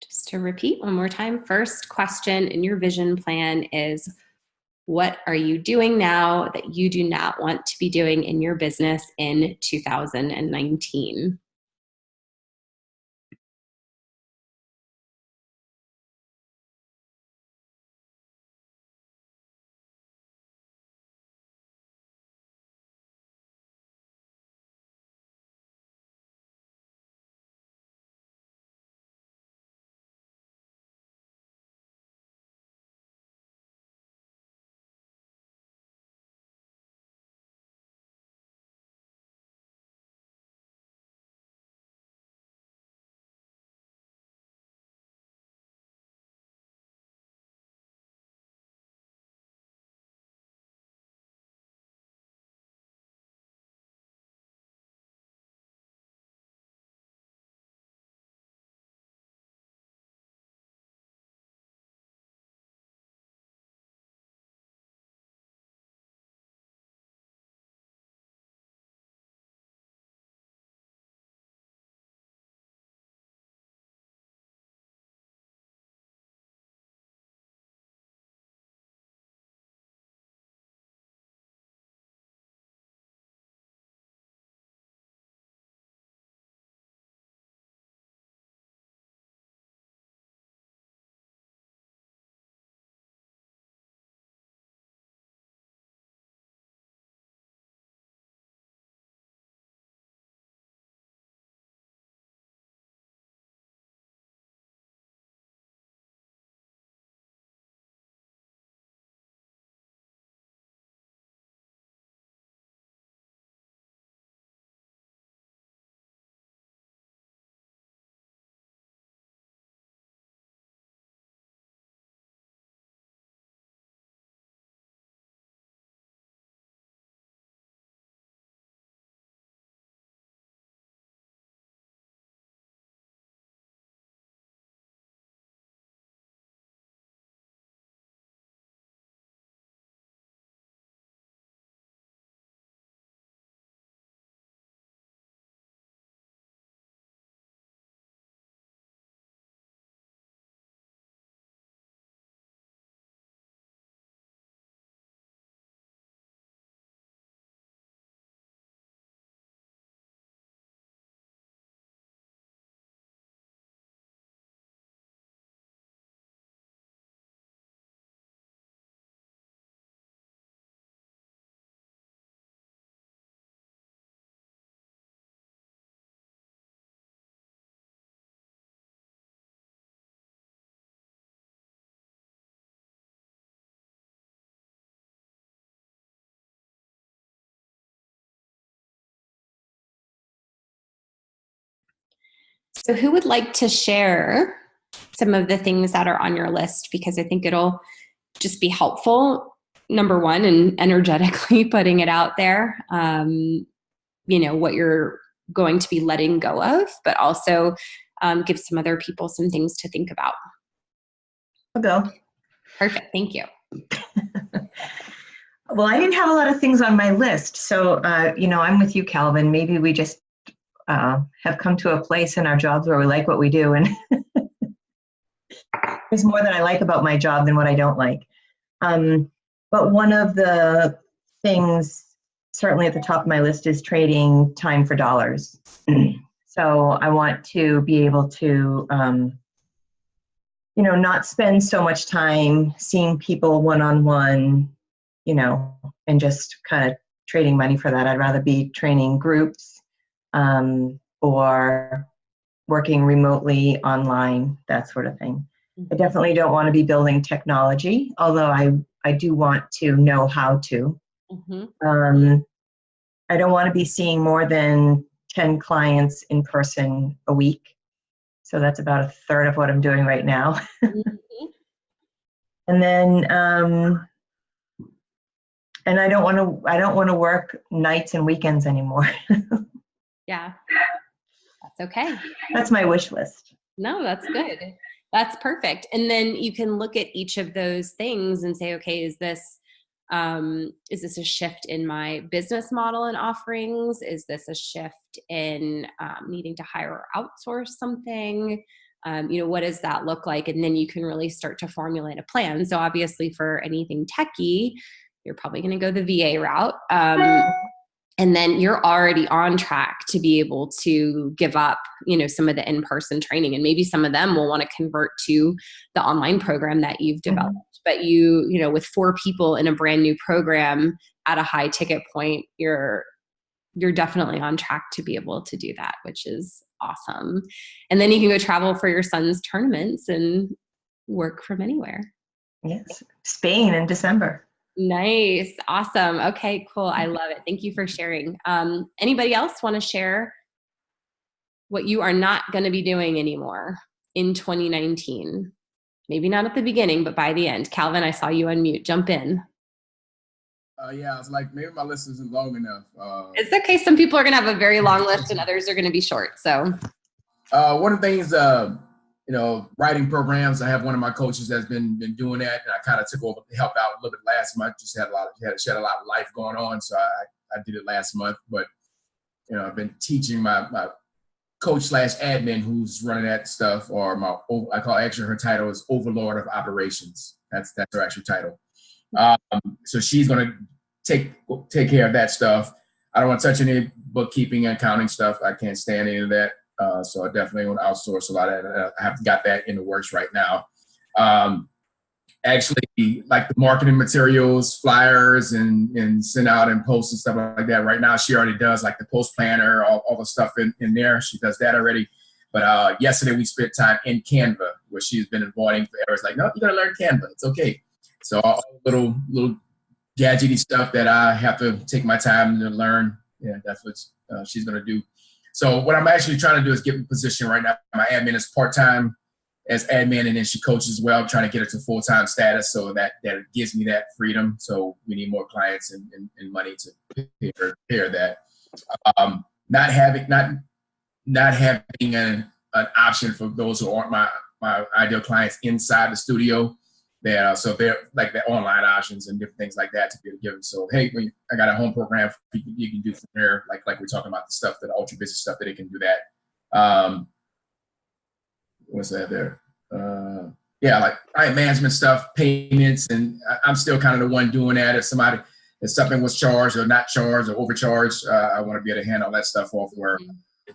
Just to repeat one more time, first question in your vision plan is, what are you doing now that you do not want to be doing in your business in 2019? So who would like to share some of the things that are on your list? Because I think it'll just be helpful, number one, in energetically putting it out there, what you're going to be letting go of, but also give some other people some things to think about. I'll go. Perfect. Thank you. Well, I didn't have a lot of things on my list. So, I'm with you, Calvin. Maybe we just have come to a place in our jobs where we like what we do. And there's more that I like about my job than what I don't like. But one of the things certainly at the top of my list is trading time for dollars. So I want to be able to, not spend so much time seeing people one-on-one, and just kind of trading money for that. I'd rather be training groups or working remotely online, that sort of thing. I definitely don't want to be building technology, although I do want to know how to. I don't want to be seeing more than 10 clients in person a week. So that's about a third of what I'm doing right now. And then, and I don't want to work nights and weekends anymore. Yeah, that's okay. That's my wish list. No, that's good. That's perfect. And then you can look at each of those things and say, okay, is this a shift in my business model and offerings? Is this a shift in needing to hire or outsource something? What does that look like? And then you can really start to formulate a plan. So obviously for anything techie, you're probably going to go the VA route. And then you're already on track to be able to give up, some of the in-person training. And maybe some of them will want to convert to the online program that you've developed. But with 4 people in a brand new program at a high ticket point, you're definitely on track to be able to do that, which is awesome. And then you can go travel for your son's tournaments and work from anywhere. Yes. Spain in December. Nice. Awesome. Okay, cool. I love it. Thank you for sharing. Anybody else want to share what you are not going to be doing anymore in 2019? Maybe not at the beginning, but by the end. Calvin, I saw you unmute. Jump in. Yeah, it's like maybe my list isn't long enough. It's okay. Some people are going to have a very long list and others are going to be short. So one of the things, writing programs, I have one of my coaches that's been doing that, and I kind of took over to help out a little bit last month. She had a lot of life going on, so I did it last month. But I've been teaching my coach/admin who's running that stuff, or her title is Overlord of Operations. That's her actual title. So she's going to take care of that stuff. I don't want to touch any bookkeeping and accounting stuff. I can't stand any of that. So I definitely want to outsource a lot of that. I have got that in the works right now. Actually, like the marketing materials, flyers, and send out and post and stuff like that. Right now, she already does like the post planner, all the stuff in there. She does that already. But yesterday we spent time in Canva, where she's been avoiding forever. It's like, no, you got to learn Canva. It's okay. So all the little gadgety stuff that I have to take my time to learn. Yeah, that's what she's going to do. So what I'm actually trying to do is get in a position right now. My admin is part-time as admin, and then she coaches as well. I'm trying to get her to full-time status so that it gives me that freedom. So we need more clients and money to pay her that. Not having an option for those who aren't my ideal clients inside the studio. So they're like the online options and different things like that to be able to give them. So, hey, I got a home program you can do from there, like we're talking about the stuff, the ultra busy stuff that they can do that. What's that there? Like client management stuff, payments, and I'm still kind of the one doing that. If something was charged or not charged or overcharged, I want to be able to hand all that stuff off, where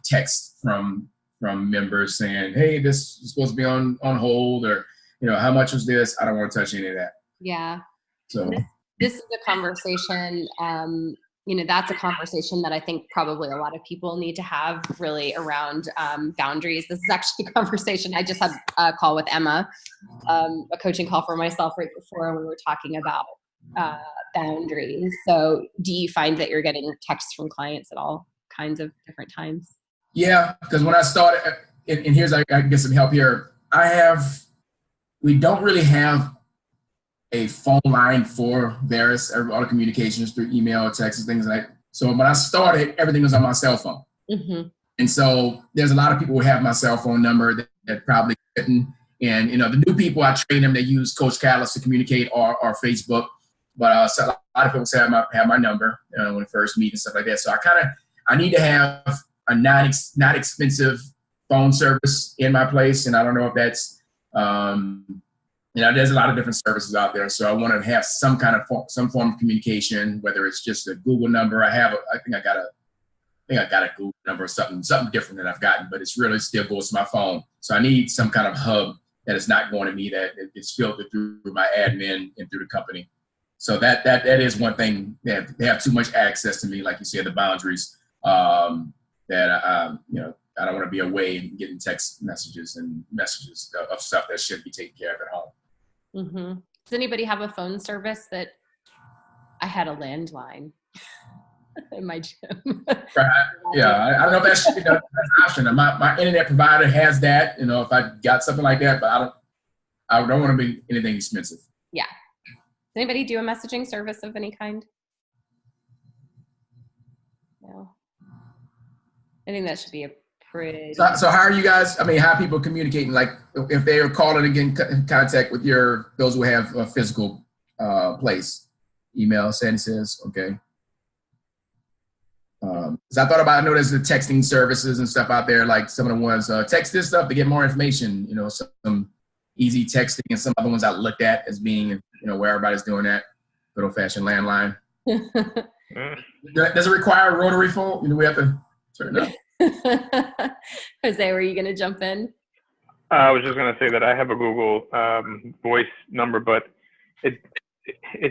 text from members saying, hey, this is supposed to be on hold, or how much was this? I don't want to touch any of that. Yeah. So this is a conversation, that's a conversation that I think probably a lot of people need to have really around boundaries. This is actually a conversation. I just had a call with Emma, a coaching call for myself right before, and we were talking about boundaries. So do you find that you're getting texts from clients at all kinds of different times? Yeah, because when I started, and here's, I can get some help here. We don't really have a phone line for Verus. All the communications through email, text, and things like that. So when I started, everything was on my cell phone. Mm-hmm. And so there's a lot of people who have my cell phone number that probably didn't. And, the new people, I train them, they use Coach Catalyst to communicate or Facebook. But so a lot of people say have my number when we first meet and stuff like that. So I need to have a not expensive phone service in my place. And I don't know if that's, there's a lot of different services out there. So I want to have some form of communication, whether it's just a Google number. I think I got a Google number or something different than I've gotten, but it's really still goes to my phone. So I need some kind of hub that is not going to me, that it's filtered through my admin and through the company. So that is one thing. They have too much access to me, like you said, the boundaries, I don't want to be away and getting text messages of stuff that should be taken care of at home. Mm-hmm. Does anybody have a phone service that I had a landline in my gym? Right. Yeah, I don't know if that's an option. My internet provider has that. If I got something like that, but I don't want to be anything expensive. Yeah. Does anybody do a messaging service of any kind? No. I think that should be a pretty. So how are you guys? How are people communicating? Like if they are calling and getting in contact with those who have a physical place, email, Sandy says, okay. 'cause I thought about, I know there's the texting services and stuff out there, like some of the ones, text this stuff to get more information, you know, some easy texting, and some other ones I looked at as being, you know, where everybody's doing that, good old fashioned landline. Does it require a rotary phone? You know, we have to turn it up. Jose, were you going to jump in? I was just going to say that I have a Google voice number, but it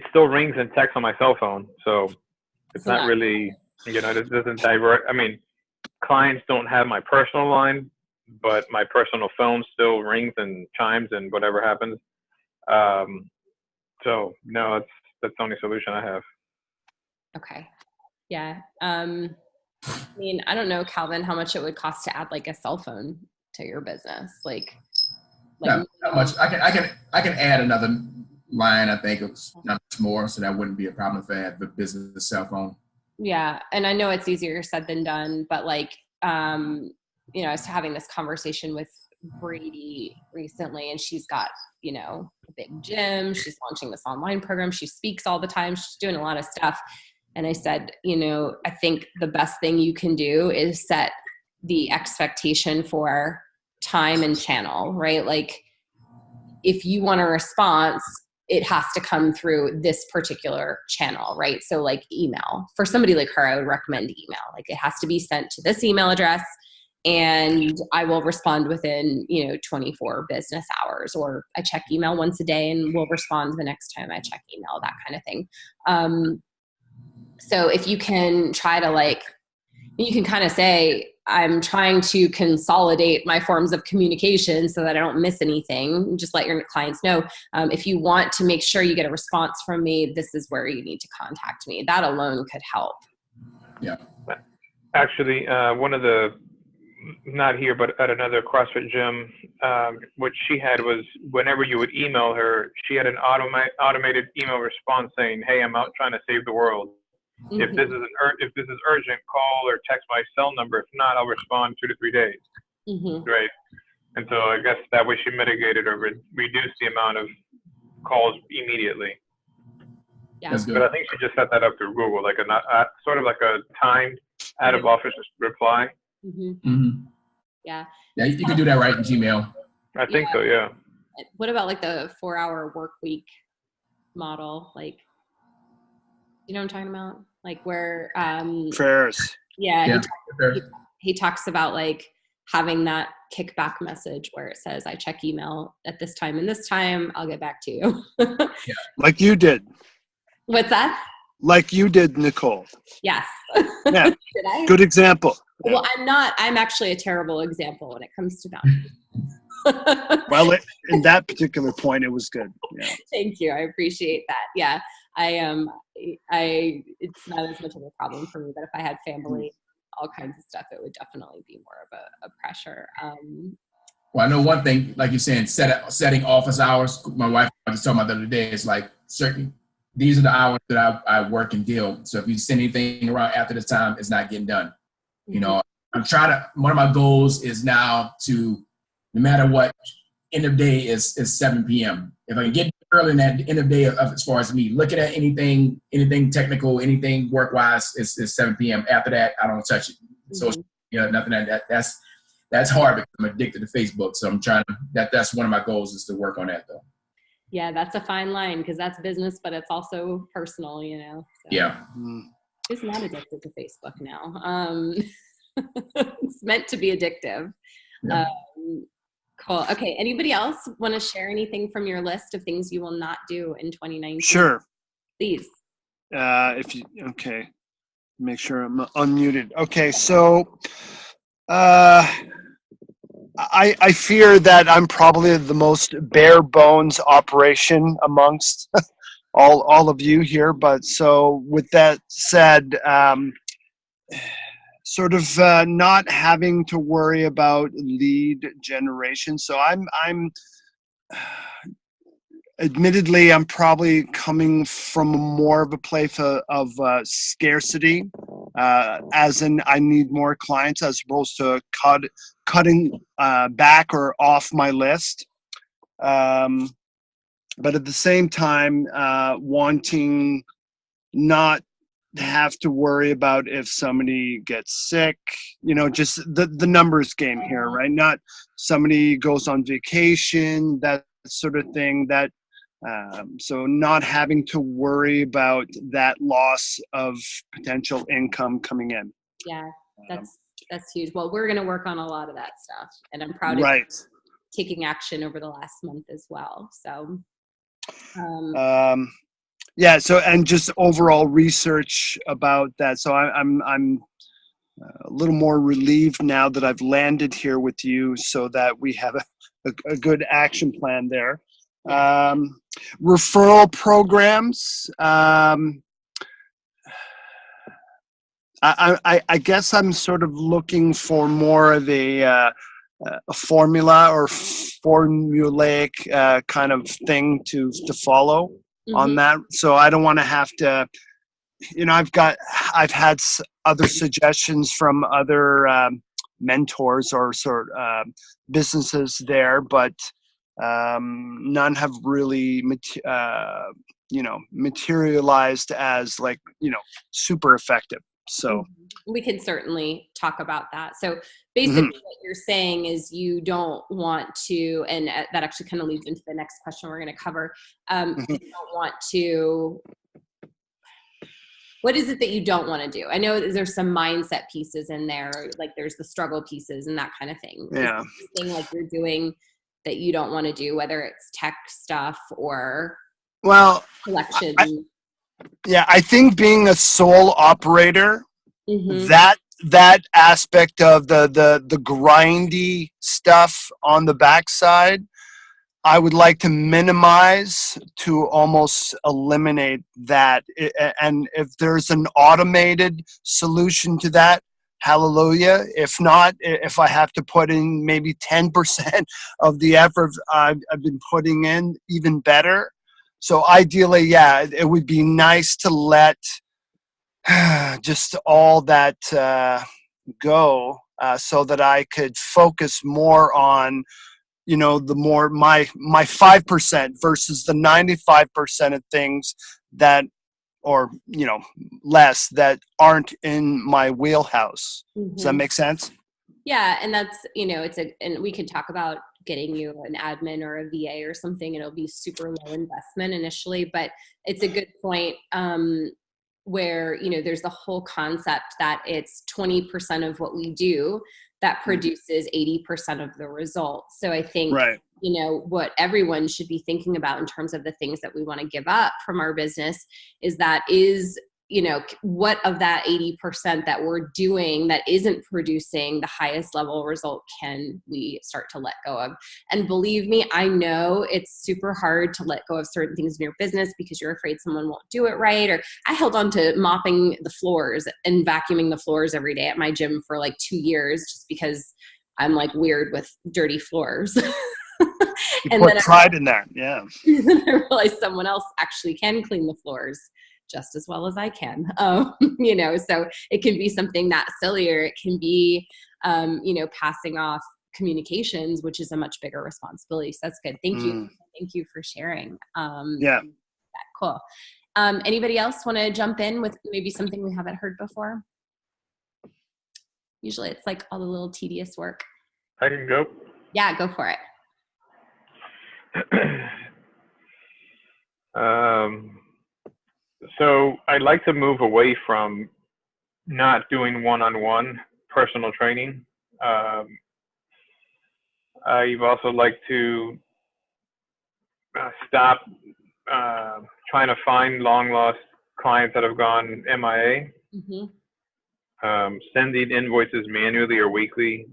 still rings and texts on my cell phone. So it's not really, you know, it doesn't divert. I mean, clients don't have my personal line, but my personal phone still rings and chimes and whatever happens. So no, that's the only solution I have. Okay. Yeah. I mean, I don't know, Calvin, how much it would cost to add like a cell phone to your business. Like not much. I can add another line. I think it's not much more, so that wouldn't be a problem if I had the business cell phone. Yeah, and I know it's easier said than done, but like, you know, I was having this conversation with Brady recently, and she's got, you know, a big gym. She's launching this online program. She speaks all the time. She's doing a lot of stuff. And I said, you know, I think the best thing you can do is set the expectation for time and channel, right? Like if you want a response, it has to come through this particular channel, right? So like email. For somebody like her, I would recommend email. Like it has to be sent to this email address, and I will respond within, you know, 24 business hours, or I check email once a day and will respond the next time I check email, that kind of thing. So if you can try to like, you can kind of say, I'm trying to consolidate my forms of communication so that I don't miss anything. Just let your clients know. If you want to make sure you get a response from me, this is where you need to contact me. That alone could help. Yeah. Actually, one of the, not here, but at another CrossFit gym, what she had was whenever you would email her, she had an automated email response saying, "Hey, I'm out trying to save the world. Mm-hmm. If this is urgent, call or text my cell number. If not, I'll respond 2 to 3 days." Mm-hmm. Right. And so I guess that way she mitigated or reduced the amount of calls immediately. Yeah. But I think she just set that up through Google, like a sort of like a timed out of office reply. Mm-hmm. Mm-hmm. Yeah. Yeah, you can do that right in Gmail. I think so, yeah. What about like the 4-hour work week model? Like, you know what I'm talking about? Like where Prayers. Yeah. He talks about like having that kickback message where it says, I check email at this time and this time, I'll get back to you. Yeah. Like you did. What's that? Like you did, Nicole. Yes. Yeah. Did I? Good example. Well, I'm actually a terrible example when it comes to boundaries. Well, in that particular point, it was good. Yeah. Thank you. I appreciate that. Yeah. It's not as much of a problem for me, but if I had family, all kinds of stuff, it would definitely be more of a pressure. Well, I know one thing, like you're saying, setting office hours. My wife was just talking about the other day. It's like these are the hours that I work and deal. So if you send anything around after this time, it's not getting done. Mm-hmm. You know, one of my goals is now to, no matter what, end of day is 7 p.m. If I can get early in that end of day as far as me looking at anything technical, anything work-wise, is 7 p.m. After that, I don't touch it. Mm-hmm. So, you know, nothing like that. That's hard because I'm addicted to Facebook. So I'm trying to, that's one of my goals is to work on that though. Yeah, that's a fine line because that's business, but it's also personal, you know. So. Yeah. Who's not addicted to Facebook now? It's meant to be addictive. Yeah. Cool. Okay. Anybody else want to share anything from your list of things you will not do in 2019? Sure. Please. Okay. Make sure I'm unmuted. Okay. So, I fear that I'm probably the most bare bones operation amongst all of you here. But so with that said, sort of not having to worry about lead generation. So I'm admittedly, I'm probably coming from more of a place of scarcity, as in I need more clients as opposed to cutting back or off my list. But at the same time, wanting not have to worry about if somebody gets sick, just the numbers game here, right? Not somebody goes on vacation, that sort of thing. That so not having to worry about that loss of potential income coming in. Yeah, that's huge. Well, we're going to work on a lot of that stuff, and I'm proud of Right. taking action over the last month as well. So, yeah. So, and just overall research about that. So I'm a little more relieved now that I've landed here with you, so that we have a good action plan there. Referral programs. I guess I'm sort of looking for more of a formula or formulaic kind of thing to follow on that. So I don't want to have to, I've had other suggestions from other mentors or sort of businesses there, but none have really materialized as super effective. So we can certainly talk about that. So basically what you're saying is you don't want to, and that actually kind of leads into the next question we're going to cover. You don't want to, what is it that you don't want to do? I know there's some mindset pieces in there, like there's the struggle pieces and that kind of thing. Yeah. Something like you're doing that you don't want to do, whether it's tech stuff or collection. I think being a sole operator, that aspect of the grindy stuff on the backside, I would like to minimize to almost eliminate that. And if there's an automated solution to that, hallelujah. If not, if I have to put in maybe 10% of the effort I've been putting in, even better. So ideally, it would be nice to let just all that go, so that I could focus more on, the more my 5% versus the 95% of things that, or less, that aren't in my wheelhouse. Does that make sense? Yeah, and that's and we could talk about getting you an admin or a VA or something. It'll be super low investment initially, but it's a good point where there's the whole concept that it's 20% of what we do that produces 80% of the result. So I think what everyone should be thinking about in terms of the things that we want to give up from our business is what of that 80% that we're doing that isn't producing the highest level result can we start to let go of? And believe me, I know it's super hard to let go of certain things in your business because you're afraid someone won't do it right. Or I held on to mopping the floors and vacuuming the floors every day at my gym for like 2 years just because I'm like weird with dirty floors. And put pride in that. Yeah. And I realized someone else actually can clean the floors just as well as I can, so it can be something that silly, or it can be, passing off communications, which is a much bigger responsibility. So that's good. Thank you. Thank you for sharing. Cool. Anybody else want to jump in with maybe something we haven't heard before? Usually it's like all the little tedious work. I can go. Yeah, go for it. So I'd like to move away from not doing one-on-one personal training. I'd also like to stop trying to find long-lost clients that have gone MIA. Sending invoices manually or weekly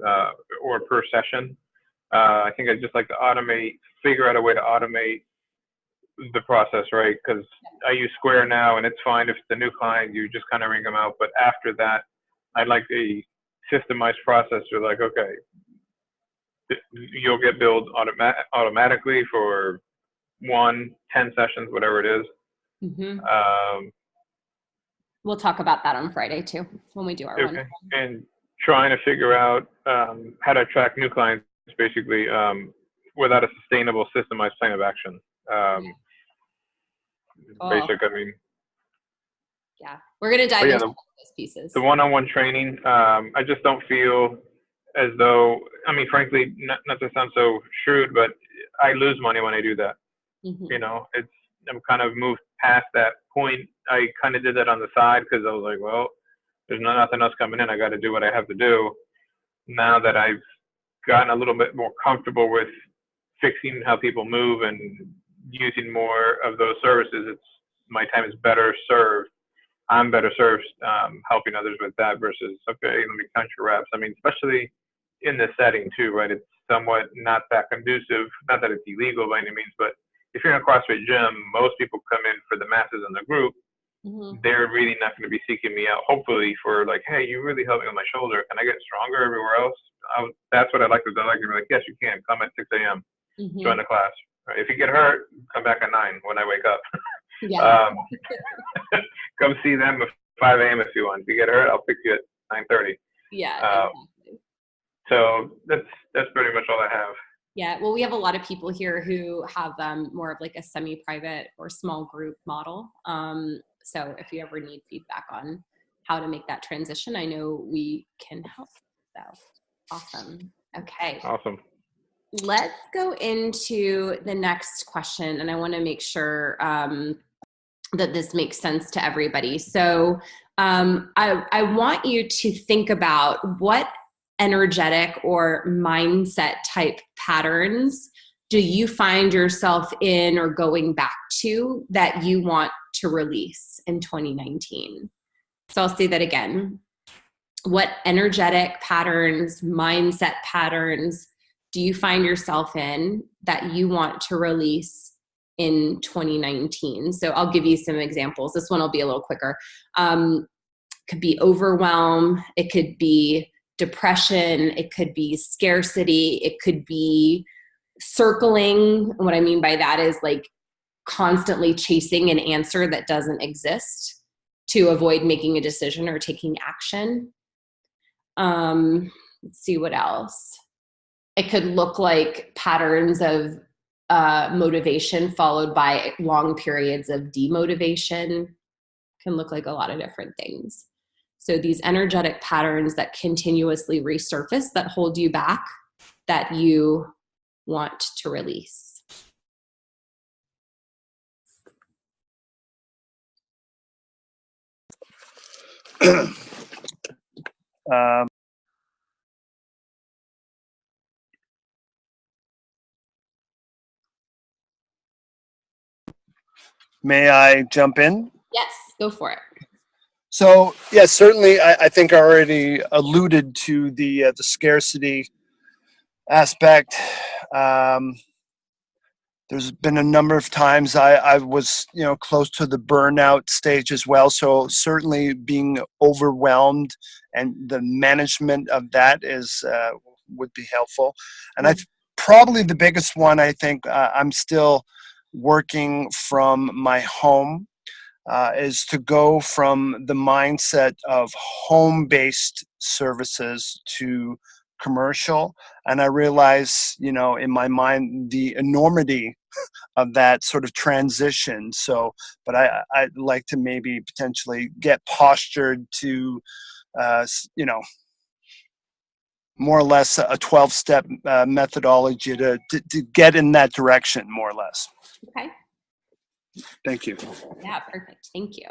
or per session. I think I'd just like to figure out a way to automate the process, right? Because I use Square now, and it's fine if it's a new client, you just kind of ring them out. But after that, I'd like a systemized process. You're like, okay, you'll get billed automatically for 10 sessions, whatever it is. We'll talk about that on Friday too, when we do our one. And trying to figure out how to attract new clients, basically, without a sustainable, systemized plan of action. Basic, I mean. Yeah. We're going to dive But yeah, into those pieces. the one-on-one training, I just don't feel as though, I mean, frankly, not to sound so shrewd, but I lose money when I do that. Mhm. You know, I'm kind of moved past that point. I kind of did that on the side because I was like, well, there's nothing else coming in. I got to do what I have to do. Now that I've gotten a little bit more comfortable with fixing how people move and using more of those services, my time is better served. I'm better served helping others with that versus, okay, let me count your reps. I mean, especially in this setting too, right? It's somewhat not that conducive, not that it's illegal by any means, but if you're in a CrossFit gym, most people come in for the masses in the group. Mhm. They're really not going to be seeking me out, hopefully, for like, hey, you really helped me with my shoulder. Can I get stronger everywhere else? That's what I like to do. I like to be like, yes, you can. Come at 6 a.m. Mhm. Join the class. Right? If you get hurt, come back at 9 when I wake up. Yeah. Come see them at 5 a.m. if you want. If you get hurt, I'll pick you at 9:30. Yeah. Exactly. So that's pretty much all I have. Yeah. Well, we have a lot of people here who have more of like a semi-private or small group model. So if you ever need feedback on how to make that transition, I know we can help. So awesome. Okay. Awesome. Let's go into the next question, and I want to make sure that this makes sense to everybody. So I want you to think about what energetic or mindset type patterns do you find yourself in or going back to that you want to release in 2019? So I'll say that again. What energetic patterns, mindset patterns do you find yourself in that you want to release in 2019? So I'll give you some examples. This one will be a little quicker. Could be overwhelm. It could be depression. It could be scarcity. It could be circling. What I mean by that is like constantly chasing an answer that doesn't exist to avoid making a decision or taking action. Let's see what else. It could look like patterns of motivation followed by long periods of demotivation. Can look like a lot of different things. So these energetic patterns that continuously resurface that hold you back, that you want to release. May I jump in? Yes, go for it. So, yes, certainly. I think I already alluded to the scarcity aspect. There's been a number of times I was, close to the burnout stage as well. So certainly being overwhelmed and the management of that would be helpful. And probably the biggest one, I think I'm still working from my home. Is to go from the mindset of home-based services to commercial. And I realize, in my mind, the enormity of that sort of transition. So, but I'd like to maybe potentially get postured to, more or less a 12-step methodology to get in that direction, more or less. Okay. Thank you. Yeah, perfect. Thank you.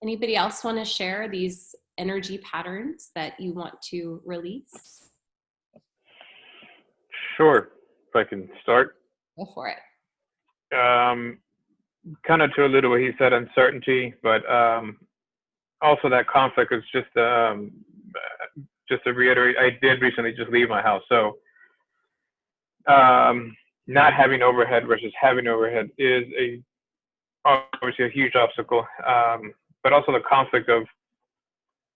Anybody else want to share these energy patterns that you want to release? Sure. If I can start. Go for it. Kind of to allude to what he said, uncertainty, but also that conflict is just to reiterate, I did recently just leave my house. So not having overhead versus having overhead is obviously a huge obstacle, but also the conflict of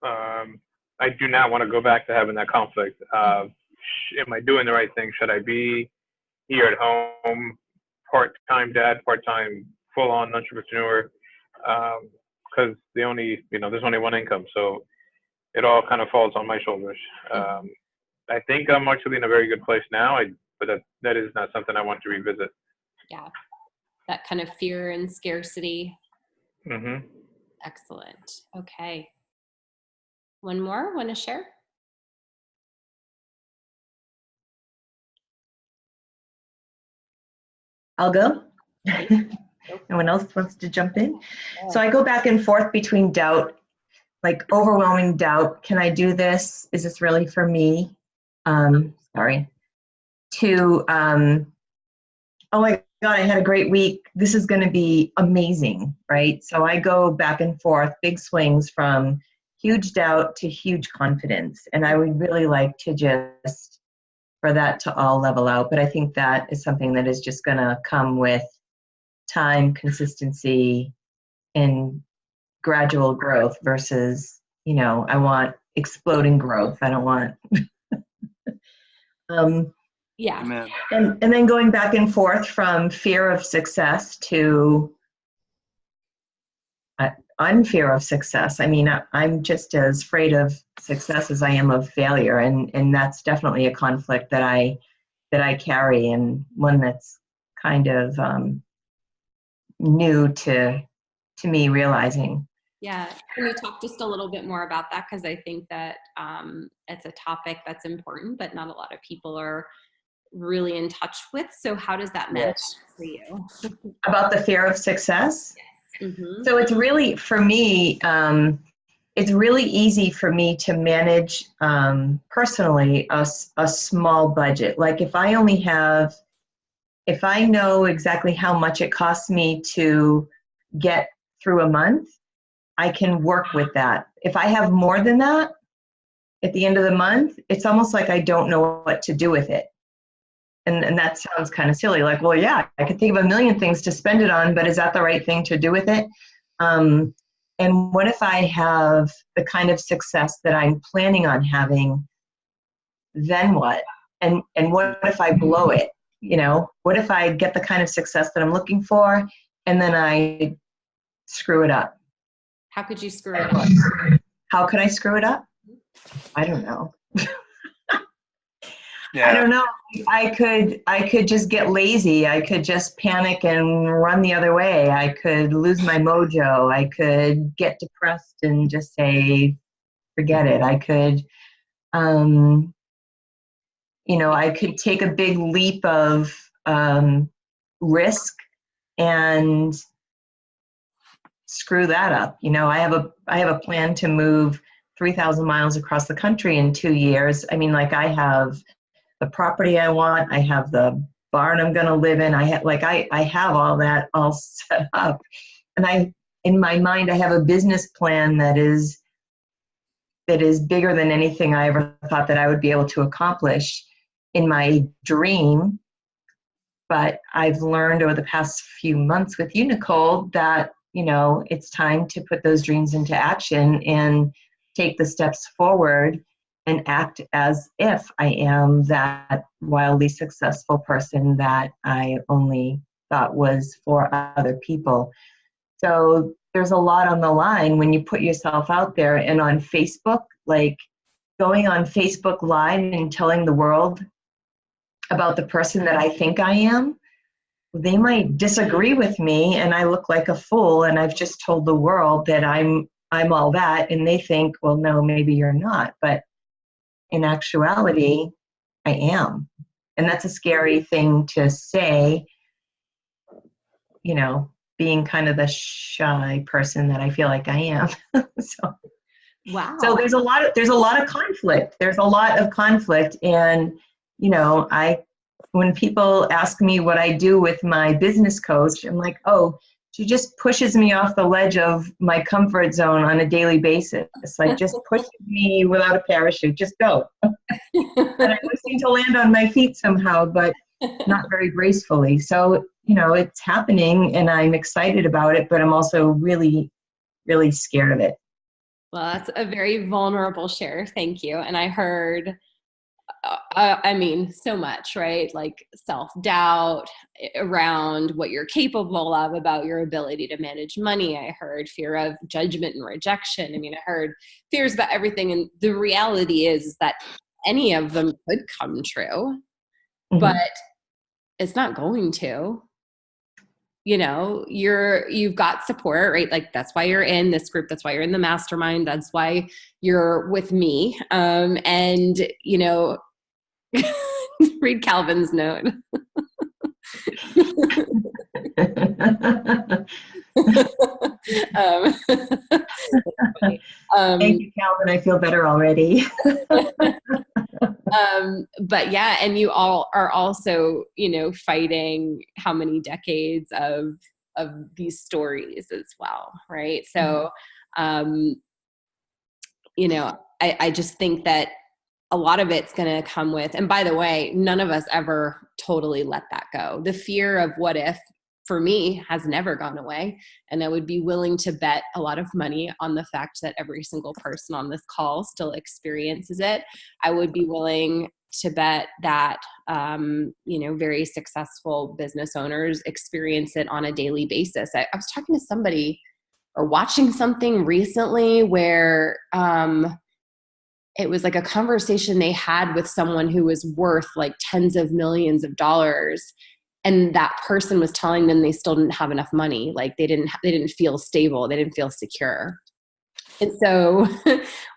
I do not want to go back to having that conflict. Am I doing the right thing? Should I be here at home, part-time dad, part-time full-on entrepreneur? Because there's only one income, so it all kind of falls on my shoulders. I think I'm actually in a very good place now, but that is not something I want to revisit. Yeah, that kind of fear and scarcity. Mm-hmm. Excellent. Okay. One more, want to share? I'll go. No one else wants to jump in? So I go back and forth between doubt, like overwhelming doubt. Can I do this? Is this really for me? Sorry. To, oh my God, I had a great week. This is going to be amazing, right? So I go back and forth, big swings from huge doubt to huge confidence. And I would really like to just, for that to all level out. But I think that is something that is just going to come with time, consistency, and gradual growth versus, I want exploding growth. I don't want, Yeah. Amen. and then going back and forth from fear of success to unfear of success. I mean, I'm just as afraid of success as I am of failure. And that's definitely a conflict that I carry, and one that's kind of new to me realizing. Yeah. Can you talk just a little bit more about that? Because I think that it's a topic that's important, but not a lot of people are really in touch with. So how does that manifest for you? About the fear of success? Mm-hmm. So it's really, for me, it's really easy for me to manage personally a small budget. Like if I know exactly how much it costs me to get through a month, I can work with that. If I have more than that at the end of the month, it's almost like I don't know what to do with it. And that sounds kind of silly. Like, well, yeah, I could think of a million things to spend it on, but is that the right thing to do with it? And what if I have the kind of success that I'm planning on having? Then what? And what if I blow it? What if I get the kind of success that I'm looking for and then I screw it up? How could you screw it up? How could I screw it up? I don't know. Yeah. I don't know. I could just get lazy. I could just panic and run the other way. I could lose my mojo. I could get depressed and just say, forget it. I could, I could take a big leap of risk and screw that up. I have a plan to move 3,000 miles across the country in 2 years. I mean, like I have the property I want. I have the barn I'm going to live in. I have all that all set up. And in my mind, I have a business plan that is bigger than anything I ever thought that I would be able to accomplish in my dream. But I've learned over the past few months with you, Nicole, that, it's time to put those dreams into action and take the steps forward and act as if I am that wildly successful person that I only thought was for other people. So there's a lot on the line when you put yourself out there. And on Facebook, like going on Facebook Live and telling the world about the person that I think I am, they might disagree with me and I look like a fool and I've just told the world that I'm all that, and they think, well, no, maybe you're not. But in actuality, I am. And that's a scary thing to say, being kind of the shy person that I feel like I am. Wow. So there's a lot of conflict. There's a lot of conflict. And, when people ask me what I do with my business coach, I'm like, oh, she just pushes me off the ledge of my comfort zone on a daily basis. Like, just pushes me without a parachute. Just go. And I seem to land on my feet somehow, but not very gracefully. So, it's happening and I'm excited about it, but I'm also really, really scared of it. Well, that's a very vulnerable share. Thank you. And I heard, so much, right? Like self-doubt around what you're capable of, about your ability to manage money. I heard fear of judgment and rejection. I heard fears about everything. And the reality is that any of them could come true, but it's not going to. you've got support, right? Like that's why you're in this group. That's why you're in the mastermind. That's why you're with me. And read Calvin's note. Thank you, Calvin. I feel better already. But yeah, and you all are also, fighting how many decades of these stories as well, right? So, I just think that a lot of it's going to come with, and by the way, none of us ever totally let that go. The fear of what if, for me, has never gone away. And I would be willing to bet a lot of money on the fact that every single person on this call still experiences it. I would be willing to bet that, very successful business owners experience it on a daily basis. I was talking to somebody or watching something recently where, it was like a conversation they had with someone who was worth like tens of millions of dollars. And that person was telling them they still didn't have enough money. Like they didn't feel stable. They didn't feel secure. And so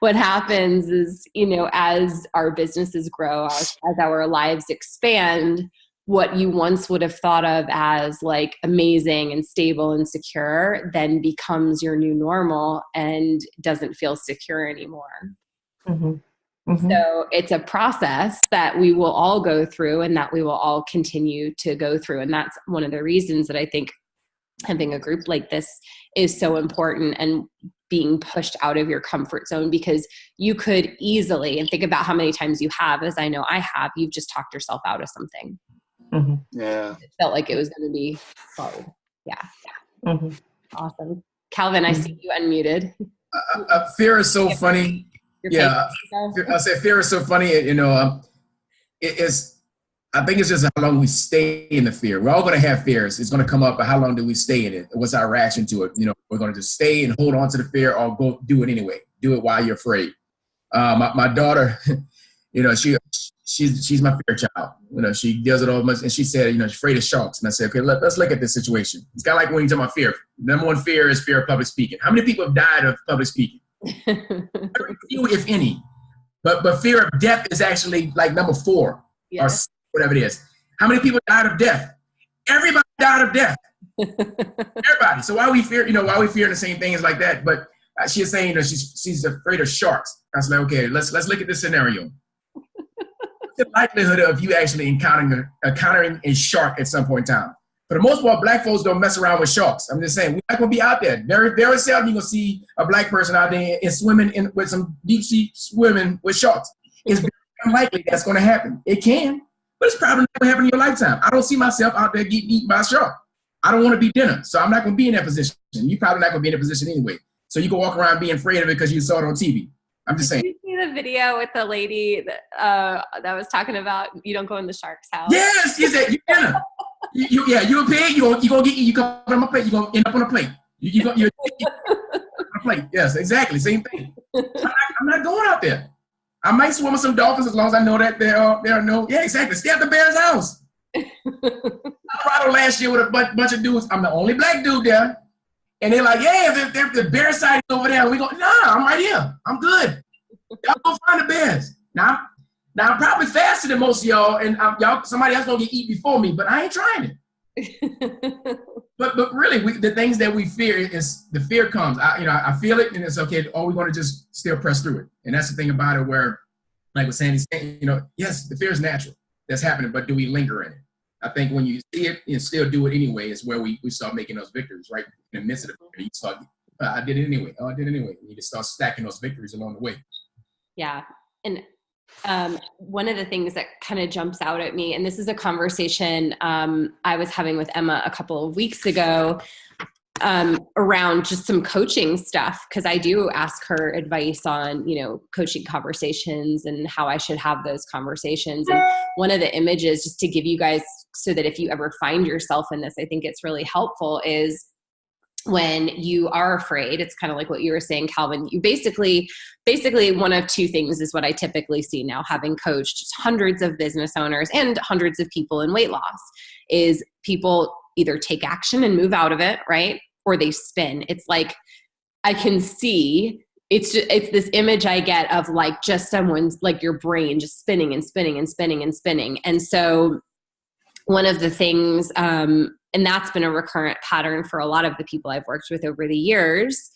what happens is, as our businesses grow, as our lives expand, what you once would have thought of as like amazing and stable and secure then becomes your new normal and doesn't feel secure anymore. Mm-hmm. Mm-hmm. So it's a process that we will all go through and that we will all continue to go through. And that's one of the reasons that I think having a group like this is so important and being pushed out of your comfort zone, because you could easily, and think about how many times you have, as I know I have, you've just talked yourself out of something. Mm-hmm. Yeah. It felt like it was going to be hard. Yeah. Mm-hmm. Awesome. Calvin, I see you unmuted. Fear is so funny. Yeah, I say fear is so funny. I think it's just how long we stay in the fear. We're all going to have fears. It's going to come up, but how long do we stay in it? What's our reaction to it? We're going to just stay and hold on to the fear, or go do it anyway. Do it while you're afraid. My daughter, she's my fear child. She does it all much, and she said, she's afraid of sharks. And I said, okay, let's look at this situation. It's kind of like when you talk about fear. Number one fear is fear of public speaking. How many people have died of public speaking? Very few, if any. But fear of death is actually like number 4, or whatever it is. How many people died of death? Everybody died of death. Everybody. So why we fear the same things like that? But she is saying that she's afraid of sharks. I was like, okay, let's look at this scenario. What's the likelihood of you actually encountering a shark at some point in time? For the most part, black folks don't mess around with sharks. I'm just saying, we're not going to be out there. Very seldom you're going to see a black person out there and swimming with some deep sea swimming with sharks. It's very unlikely that's going to happen. It can, but it's probably not going to happen in your lifetime. I don't see myself out there getting eaten by a shark. I don't want to be dinner, so I'm not going to be in that position. You're probably not going to be in that position anyway. So you can walk around being afraid of it because you saw it on TV. I'm just saying. Did you see the video with the lady that was talking about you don't go in the shark's house? Yes, you said you dinner. You're a pig. You come on my plate. You're gonna end up on a plate. You're on a plate. Yes, exactly. Same thing. I'm not going out there. I might swim with some dolphins as long as I know that there are no. Yeah, exactly. Stay at the bear's house. Colorado last year with a bunch of dudes. I'm the only black dude there, and they're like, "Yeah, if the bear side is over there, we go. Nah, I'm right here. I'm good. Y'all go find the bears now." Now, I'm probably faster than most of y'all, and somebody else gonna get eaten before me, but I ain't trying it. but really, the things that we fear is the fear comes. I feel it, and it's okay. Or we want to just still press through it, and that's the thing about it. Where, like what Sandy's saying, yes, the fear is natural. That's happening, but do we linger in it? I think when you see it and still do it anyway is where we start making those victories, right? In the midst of the fear, you start, I did it anyway. Oh, I did it anyway. And you just start stacking those victories along the way. Yeah, and one of the things that kind of jumps out at me, and this is a conversation I was having with Emma a couple of weeks ago around just some coaching stuff, because I do ask her advice on, coaching conversations and how I should have those conversations. And one of the images, just to give you guys, so that if you ever find yourself in this, I think it's really helpful, is when you are afraid, it's kind of like what you were saying, Calvin, you basically one of two things is what I typically see now, having coached hundreds of business owners and hundreds of people in weight loss, is people either take action and move out of it, right? Or they spin. It's like, I can see, it's this image I get of like just someone's, like your brain just spinning and spinning and spinning and spinning. And so one of the things, and that's been a recurrent pattern for a lot of the people I've worked with over the years.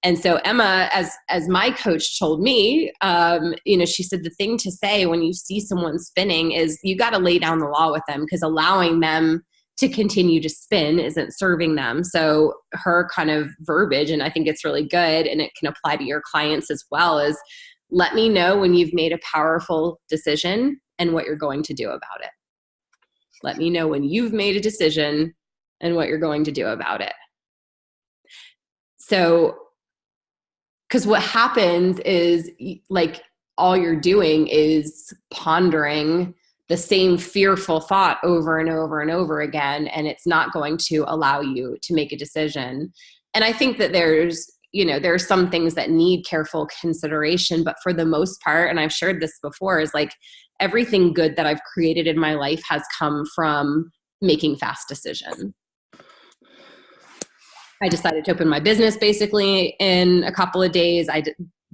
And so Emma, as my coach told me, she said the thing to say when you see someone spinning is you got to lay down the law with them, because allowing them to continue to spin isn't serving them. So her kind of verbiage, and I think it's really good, and it can apply to your clients as well, is let me know when you've made a powerful decision and what you're going to do about it. Let me know when you've made a decision and what you're going to do about it. So, because what happens is, like, all you're doing is pondering the same fearful thought over and over and over again, and it's not going to allow you to make a decision. And I think that there are some things that need careful consideration, but for the most part, and I've shared this before, is like everything good that I've created in my life has come from making fast decisions. I decided to open my business basically in a couple of days. I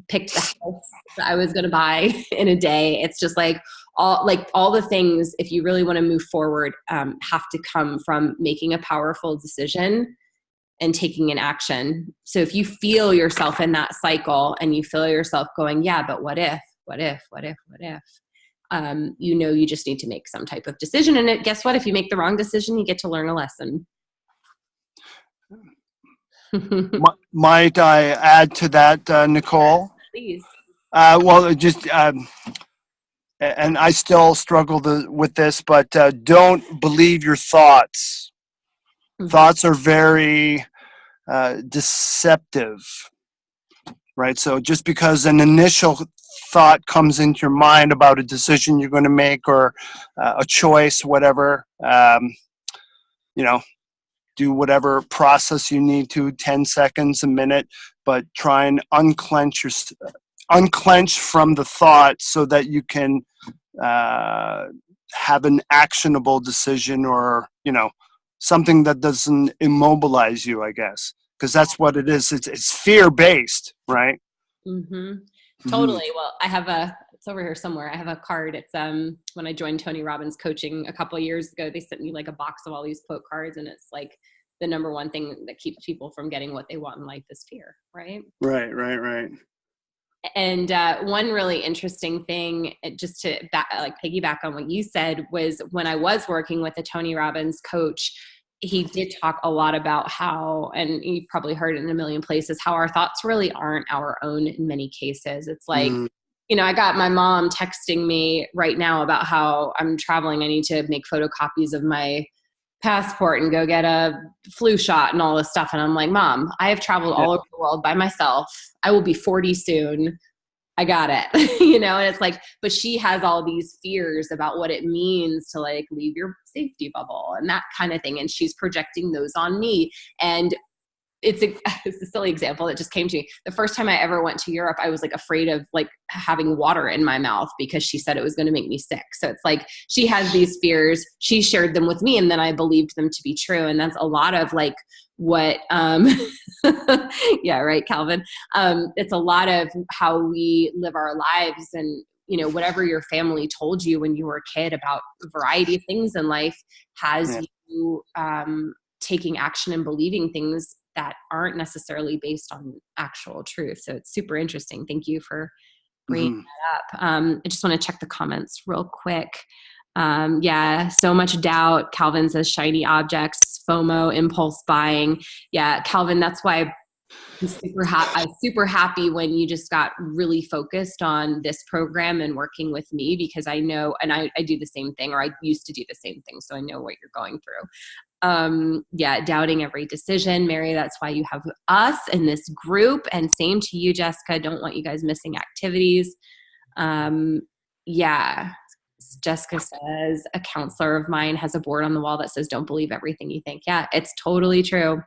picked the house that I was going to buy in a day. It's just like all the things, if you really want to move forward, have to come from making a powerful decision and taking an action. So if you feel yourself in that cycle and you feel yourself going, yeah, but what if, you just need to make some type of decision. And guess what? If you make the wrong decision, you get to learn a lesson. Might I add to that, Nicole? Please. And I still struggle with this, but don't believe your thoughts. Mm-hmm. Thoughts are very deceptive, right? So just because an initial thought comes into your mind about a decision you're going to make or a choice, whatever, do whatever process you need to, 10 seconds, a minute, but try and unclench from the thought so that you can have an actionable decision, or, something that doesn't immobilize you, I guess, because that's what it is. It's fear-based, right? Mm-hmm. Totally. Mm-hmm. Well, it's over here somewhere. I have a card. It's when I joined Tony Robbins coaching a couple of years ago, they sent me like a box of all these quote cards, and it's like the number one thing that keeps people from getting what they want in life is fear, right? Right. And one really interesting thing, just to piggyback on what you said, was when I was working with a Tony Robbins coach, he did talk a lot about how, and you've probably heard it in a million places, how our thoughts really aren't our own in many cases. It's like, I got my mom texting me right now about how I'm traveling. I need to make photocopies of my passport and go get a flu shot and all this stuff. And I'm like, Mom, I have traveled all over the world by myself. I will be 40 soon. I got it. And it's like, but she has all these fears about what it means to like leave your safety bubble and that kind of thing. And she's projecting those on me. And it's a silly example that just came to me. The first time I ever went to Europe, I was like afraid of like having water in my mouth because she said it was going to make me sick. So it's like she has these fears. She shared them with me, and then I believed them to be true. And that's a lot of like what, yeah, right, Calvin. It's a lot of how we live our lives, and whatever your family told you when you were a kid about a variety of things in life has you taking action and believing things that aren't necessarily based on actual truth. So it's super interesting. Thank you for bringing that up. I just want to check the comments real quick. So much doubt. Calvin says shiny objects, FOMO, impulse buying. Yeah, Calvin, that's why I'm super happy when you just got really focused on this program and working with me, because I know, and I do the same thing, or I used to do the same thing. So I know what you're going through. Doubting every decision. Mary, that's why you have us in this group. And same to you, Jessica. Don't want you guys missing activities. Jessica says a counselor of mine has a board on the wall that says, don't believe everything you think. Yeah, it's totally true.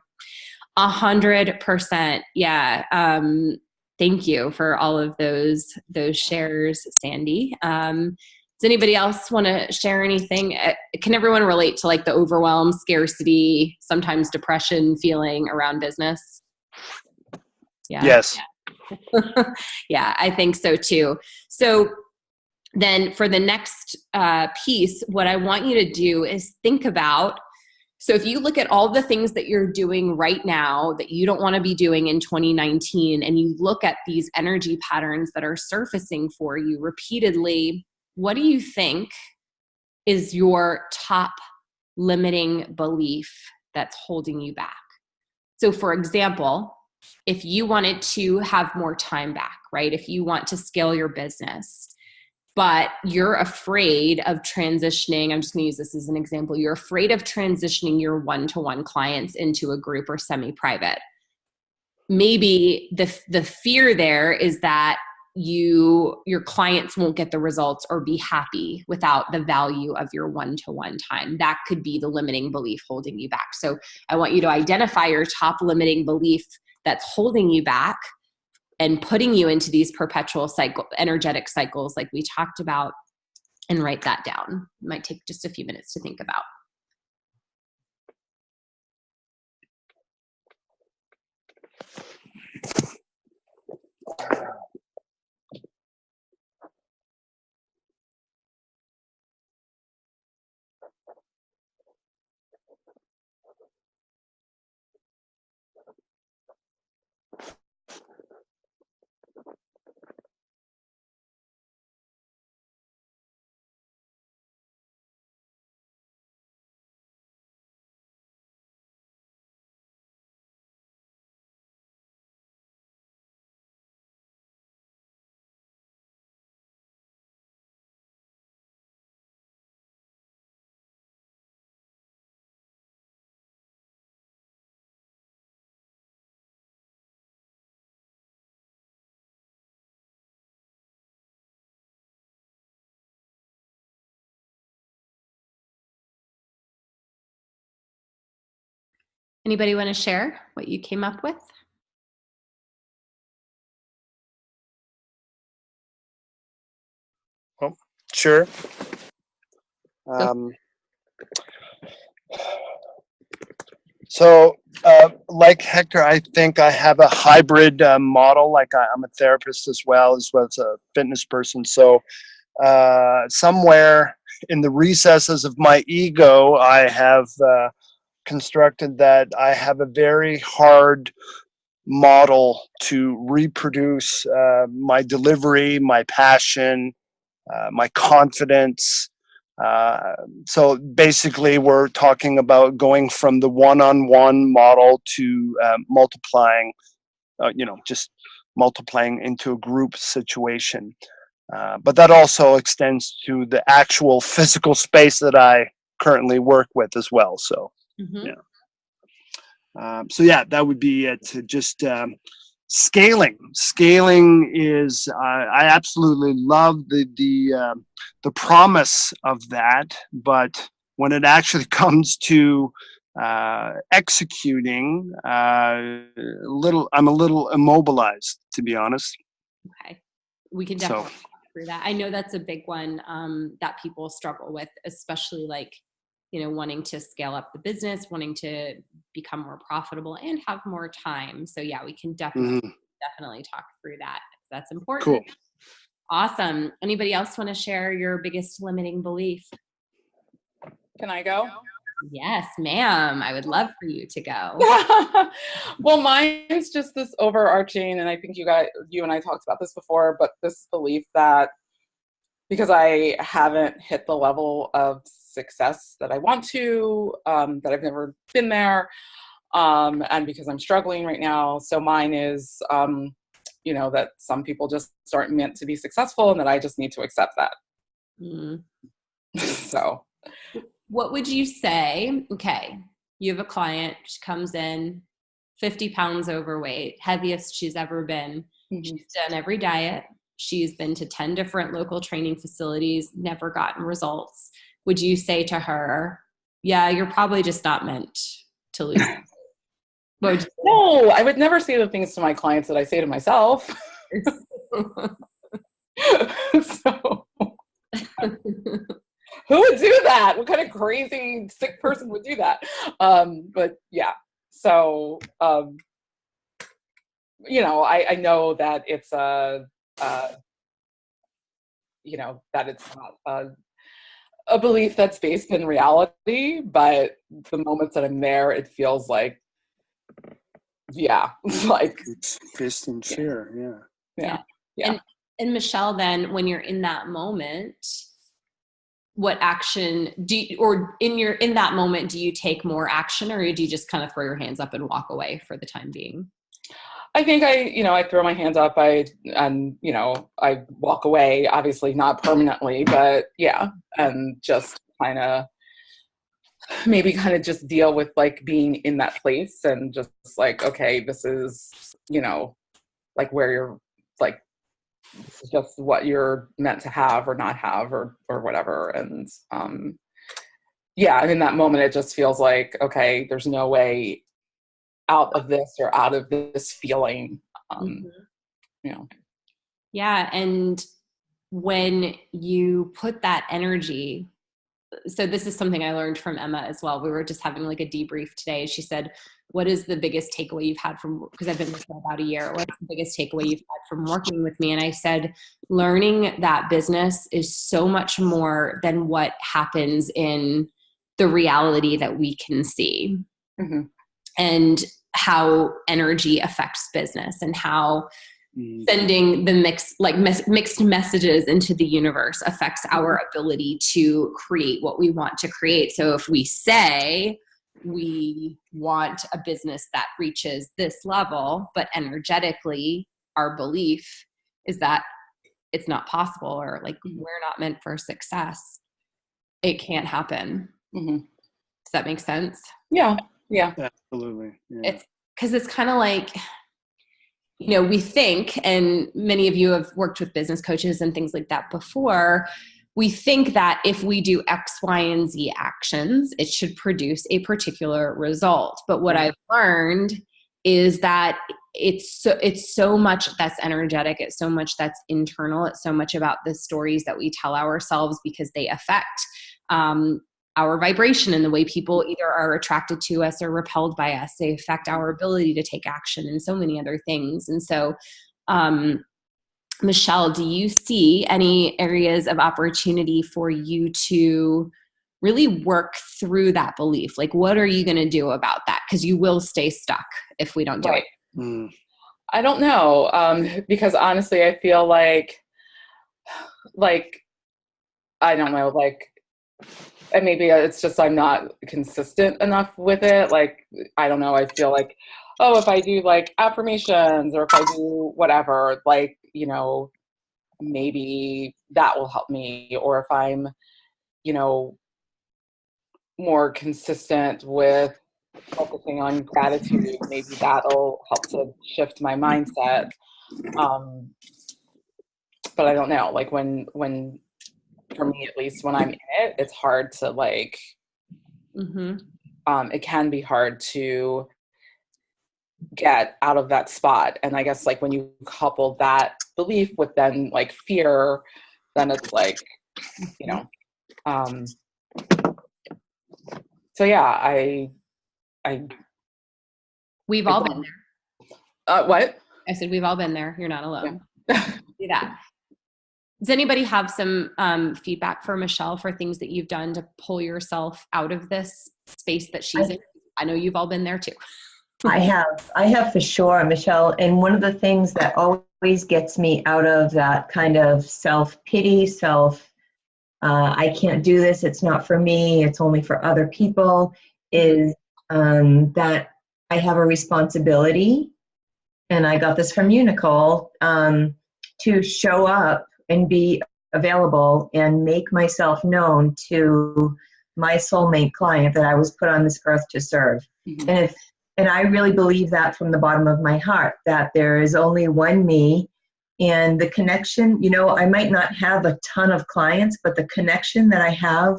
100%. Yeah. Thank you for all of those shares, Sandy. Does anybody else want to share anything? Can everyone relate to like the overwhelm, scarcity, sometimes depression feeling around business? Yeah. Yes. Yeah, I think so too. So then for the next piece, what I want you to do is think about, so if you look at all the things that you're doing right now that you don't want to be doing in 2019, and you look at these energy patterns that are surfacing for you repeatedly, what do you think is your top limiting belief that's holding you back? So for example, if you wanted to have more time back, right? If you want to scale your business, but you're afraid of transitioning, I'm just going to use this as an example. You're afraid of transitioning your one-to-one clients into a group or semi-private. Maybe the fear there is that your clients won't get the results or be happy without the value of your one-to-one time. That could be the limiting belief holding you back. So I want you to identify your top limiting belief that's holding you back and putting you into these perpetual energetic cycles like we talked about, and write that down. It might take just a few minutes to think about. Anybody want to share what you came up with? Well, sure. So, like Hector, I think I have a hybrid model. Like I'm a therapist as well as a fitness person. So, somewhere in the recesses of my ego, I have constructed that I have a very hard model to reproduce my delivery, my passion, my confidence. So basically, we're talking about going from the one-on-one model to multiplying, just multiplying into a group situation. But that also extends to the actual physical space that I currently work with as well. So, Mm-hmm. yeah. That would be it. Just scaling. Scaling is I absolutely love the promise of that, but when it actually comes to executing, I'm a little immobilized, to be honest. Okay, we can definitely talk through that. I know that's a big one that people struggle with, especially like, wanting to scale up the business, wanting to become more profitable and have more time. So yeah, we can definitely talk through that. That's important. Cool. Awesome. Anybody else want to share your biggest limiting belief? Can I go? Yes, ma'am. I would love for you to go. Well, mine's just this overarching, and I think you and I talked about this before, but this belief that because I haven't hit the level of success that I want to, that I've never been there, and because I'm struggling right now. So mine is, that some people just aren't meant to be successful and that I just need to accept that. So. What would you say? Okay, you have a client, she comes in 50 pounds overweight, heaviest she's ever been. Mm-hmm. She's done every diet. She's been to 10 different local training facilities, never gotten results. Would you say to her, yeah, you're probably just not meant to lose? No, I would never say the things to my clients that I say to myself. So. Who would do that? What kind of crazy sick person would do that? But yeah, so you know, I know that it's you know, that it's not a belief that's based in reality, but the moments that I'm there, it feels like, yeah, like It's based in fear. yeah. And Michelle, then when you're in that moment, what action do you, or in that moment, do you take more action, or do you just kind of throw your hands up and walk away for the time being? I think I throw my hands up, and I walk away, obviously not permanently, but yeah, and just kind of maybe kind of just deal with like being in that place and just like, okay, this is, like where you're like, just what you're meant to have or not have or whatever. And yeah, and in that moment, it just feels like, okay, there's no way out of this or out of this feeling, Yeah. And when you put that energy, so this is something I learned from Emma as well. We were just having like a debrief today. She said, what is the biggest takeaway you've had from, because I've been with her about a year, what's the biggest takeaway you've had from working with me? And I said, learning that business is so much more than what happens in the reality that we can see. Mm-hmm. And how energy affects business, and how sending the mixed messages into the universe affects our ability to create what we want to create. So if we say we want a business that reaches this level, but energetically our belief is that it's not possible, or like we're not meant for success, it can't happen. Mm-hmm. Does that make sense? Yeah. Absolutely. Yeah. It's because it's kind of like, we think, and many of you have worked with business coaches and things like that before, we think that if we do X, Y, and Z actions, it should produce a particular result. But what I've learned is that it's so much that's energetic, it's so much that's internal, it's so much about the stories that we tell ourselves, because they affect our vibration and the way people either are attracted to us or repelled by us. They affect our ability to take action and so many other things. And so, Michelle, do you see any areas of opportunity for you to really work through that belief? Like, what are you going to do about that? Because you will stay stuck if we don't do it. I don't know. Because honestly, I feel like, I don't know, and maybe it's just I'm not consistent enough with it. Like, I don't know. I feel like, oh, if I do like affirmations, or if I do whatever, like, maybe that will help me. Or if I'm, more consistent with focusing on gratitude, maybe that'll help to shift my mindset. But I don't know. Like when for me, at least, when I'm in it, it's hard to like, it can be hard to get out of that spot. And I guess like when you couple that belief with then like fear, then it's like, so yeah, we've all been there. What? I said, we've all been there. You're not alone. Yeah. Do that. Does anybody have some feedback for Michelle for things that you've done to pull yourself out of this space that she's in? I know you've all been there too. I have for sure, Michelle. And one of the things that always gets me out of that kind of self-pity, I can't do this, it's not for me, it's only for other people, is that I have a responsibility, and I got this from you, Nicole, to show up and be available and make myself known to my soulmate client that I was put on this earth to serve. Mm-hmm. And I really believe that from the bottom of my heart, that there is only one me, and the connection, I might not have a ton of clients, but the connection that I have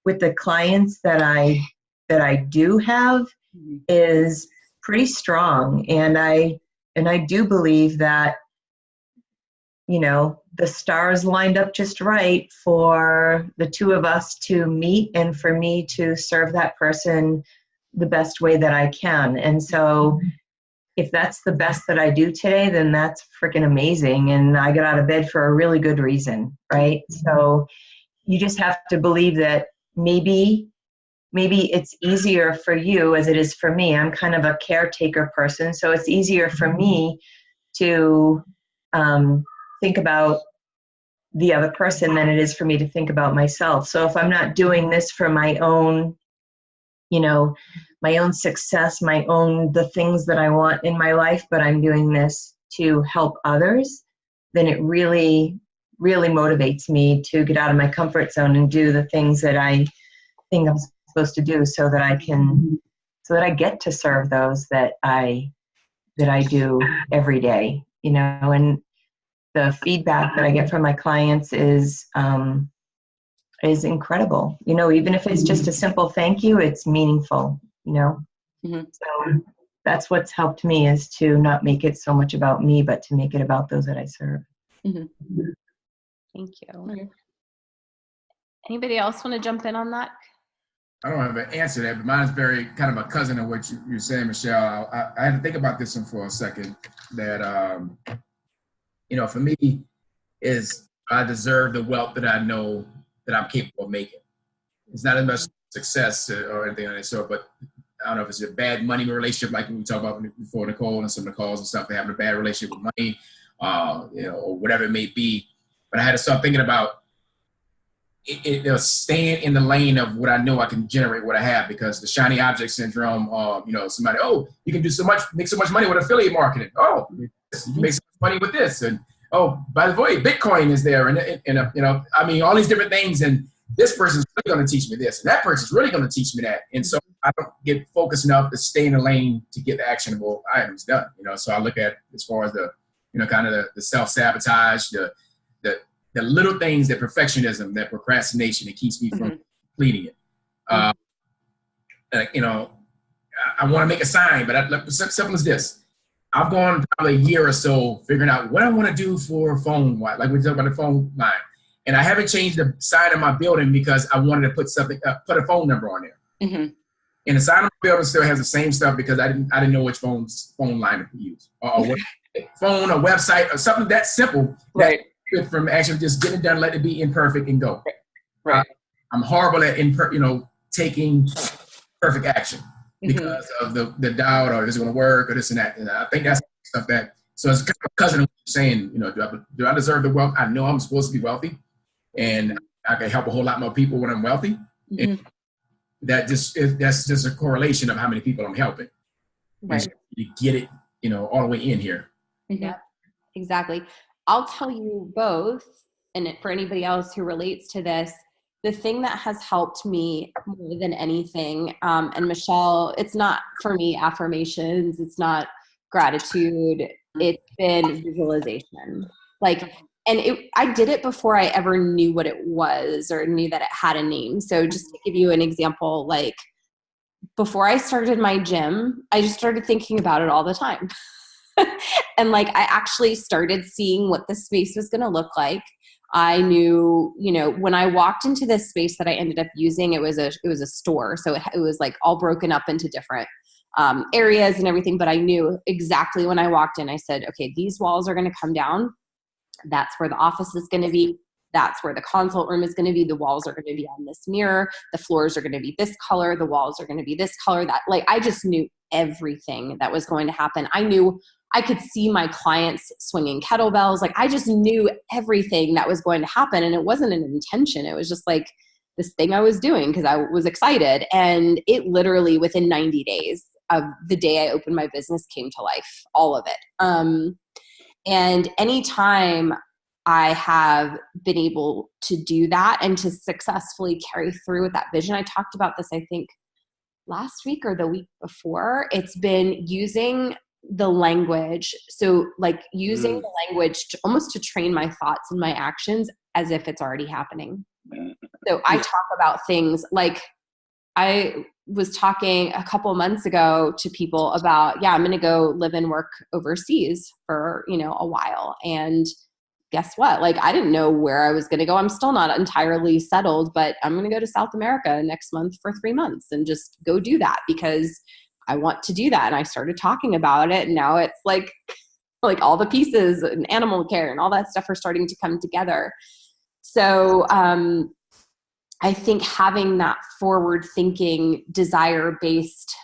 with the clients that I do have is pretty strong. And I do believe that the stars lined up just right for the two of us to meet and for me to serve that person the best way that I can. And so if that's the best that I do today, then that's freaking amazing. And I get out of bed for a really good reason, right? So you just have to believe that maybe it's easier for you as it is for me. I'm kind of a caretaker person, so it's easier for me to think about the other person than it is for me to think about myself. So if I'm not doing this for my own, my own success, the things that I want in my life, but I'm doing this to help others, then it really, really motivates me to get out of my comfort zone and do the things that I think I'm supposed to do so that I get to serve those that I do every day, and the feedback that I get from my clients is incredible. Even if it's just a simple thank you, it's meaningful, Mm-hmm. So that's what's helped me, is to not make it so much about me, but to make it about those that I serve. Mm-hmm. Thank you. Okay. Anybody else want to jump in on that? I don't have an answer to that, but mine is very kind of a cousin of what you're saying, Michelle. I had to think about this one for a second, that, for me, is I deserve the wealth that I know that I'm capable of making. It's not as much success or anything like that sort, but I don't know if it's a bad money relationship, like we talked about before, Nicole, and some of the calls and stuff, they're having a bad relationship with money, or whatever it may be. But I had to start thinking about staying in the lane of what I know I can generate, what I have, because the shiny object syndrome, somebody, you can do make so much money with affiliate marketing. Oh, you can make so much money with this. And, by the way, Bitcoin is there. And all these different things. And this person's really going to teach me this. And that person's really going to teach me that. And so I don't get focused enough to stay in the lane to get the actionable items done. So I look at, as far as the, kind of the self-sabotage, the little things, that perfectionism, that procrastination, that keeps me from completing it. I want to make a sign, but simple as this. I've gone probably a year or so figuring out what I want to do for phone, like we talked about the phone line. And I haven't changed the sign of my building because I wanted to put a phone number on there. Mm-hmm. And the sign of my building still has the same stuff because I didn't know which phone line to use, or what phone or website or something that simple. Right. That from actually just getting it done, let it be imperfect and go. Right. I'm horrible at taking perfect action because of the doubt, or is it going to work, or this and that. And I think that's stuff that. So it's kind of a cousin of saying, do I deserve the wealth? I know I'm supposed to be wealthy, and I can help a whole lot more people when I'm wealthy. Mm-hmm. And that's just a correlation of how many people I'm helping. Right. So you get it, all the way in here. Mm-hmm. Yeah, exactly. I'll tell you both, and for anybody else who relates to this, the thing that has helped me more than anything, and Michelle, it's not for me affirmations, it's not gratitude, it's been visualization. I did it before I ever knew what it was or knew that it had a name. So just to give you an example, before I started my gym, I just started thinking about it all the time. And I actually started seeing what the space was going to look like. I knew, when I walked into this space that I ended up using, it was a store. So it was all broken up into different areas and everything. But I knew exactly when I walked in, I said, okay, these walls are going to come down. That's where the office is going to be. That's where the consult room is going to be. The walls are going to be on this mirror. The floors are going to be this color. The walls are going to be this color. That I just knew everything that was going to happen. I knew I could see my clients swinging kettlebells. I just knew everything that was going to happen. And it wasn't an intention. It was just this thing I was doing because I was excited. And it literally within 90 days of the day I opened my business came to life, all of it. And anytime I have been able to do that and to successfully carry through with that vision, I talked about this, I think, last week or the week before. It's been using the language. So using the language almost to train my thoughts and my actions as if it's already happening. So I talk about things I was talking a couple of months ago to people about, I'm going to go live and work overseas for, a while. And guess what? Like, I didn't know where I was going to go. I'm still not entirely settled, but I'm going to go to South America next month for 3 months and just go do that because I want to do that. And I started talking about it. And now it's like all the pieces and animal care and all that stuff are starting to come together. So I think having that forward thinking, desire based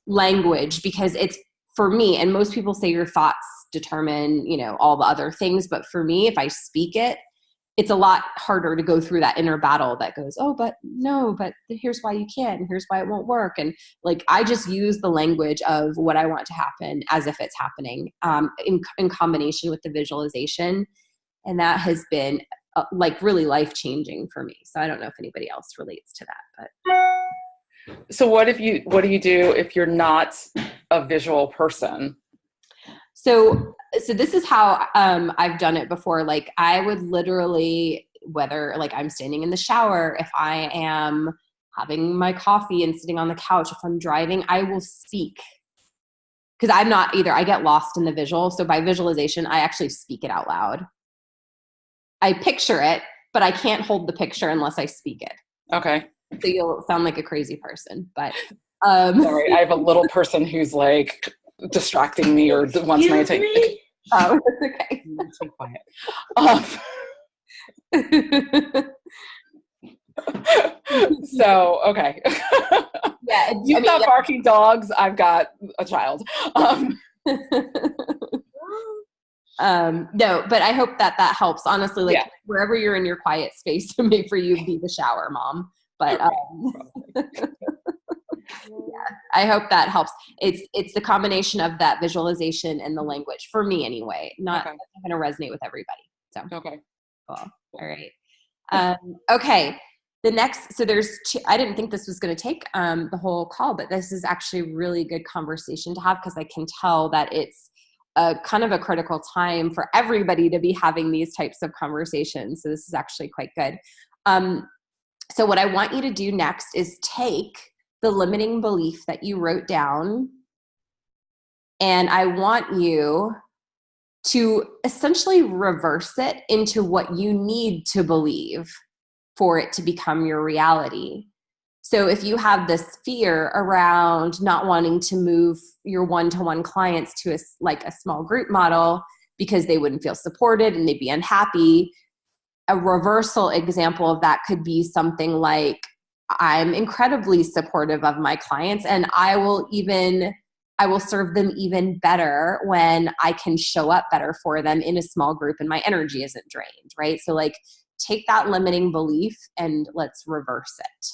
language, because it's, for me, and most people say your thoughts determine, all the other things. But for me, if I speak it, it's a lot harder to go through that inner battle that goes, oh, but no, but here's why you can't, and here's why it won't work. And like, I just use the language of what I want to happen as if it's happening, in combination with the visualization. And that has been like really life-changing for me. So I don't know if anybody else relates to that, but. So what do you do if you're not a visual person? So this is how I've done it before. Like, I would literally, whether like I'm standing in the shower, if I am having my coffee and sitting on the couch, if I'm driving, I will speak. Because I'm not either. I get lost in the visual. So by visualization, I actually speak it out loud. I picture it, but I can't hold the picture unless I speak it. Okay. So you'll sound like a crazy person, but sorry, I have a little person who's like distracting me or wants my attention. Oh, that's okay. Be quiet. So, okay. Yeah, You've got barking dogs. I've got a child. No, but I hope that helps. Honestly, like wherever you're in your quiet space, make for you be the shower mom. But I hope that helps. It's the combination of that visualization and the language for me anyway. Not going to resonate with everybody. So okay, cool. All right. Okay. The next, so there's two, I didn't think this was going to take the whole call, but this is actually really good conversation to have because I can tell that it's a kind of a critical time for everybody to be having these types of conversations. So this is actually quite good. So what I want you to do next is take the limiting belief that you wrote down, and I want you to essentially reverse it into what you need to believe for it to become your reality. So if you have this fear around not wanting to move your one-to-one clients to a small group model because they wouldn't feel supported and they'd be unhappy, a reversal example of that could be something like, I'm incredibly supportive of my clients and I will serve them even better when I can show up better for them in a small group and my energy isn't drained, right? So like, take that limiting belief and let's reverse it.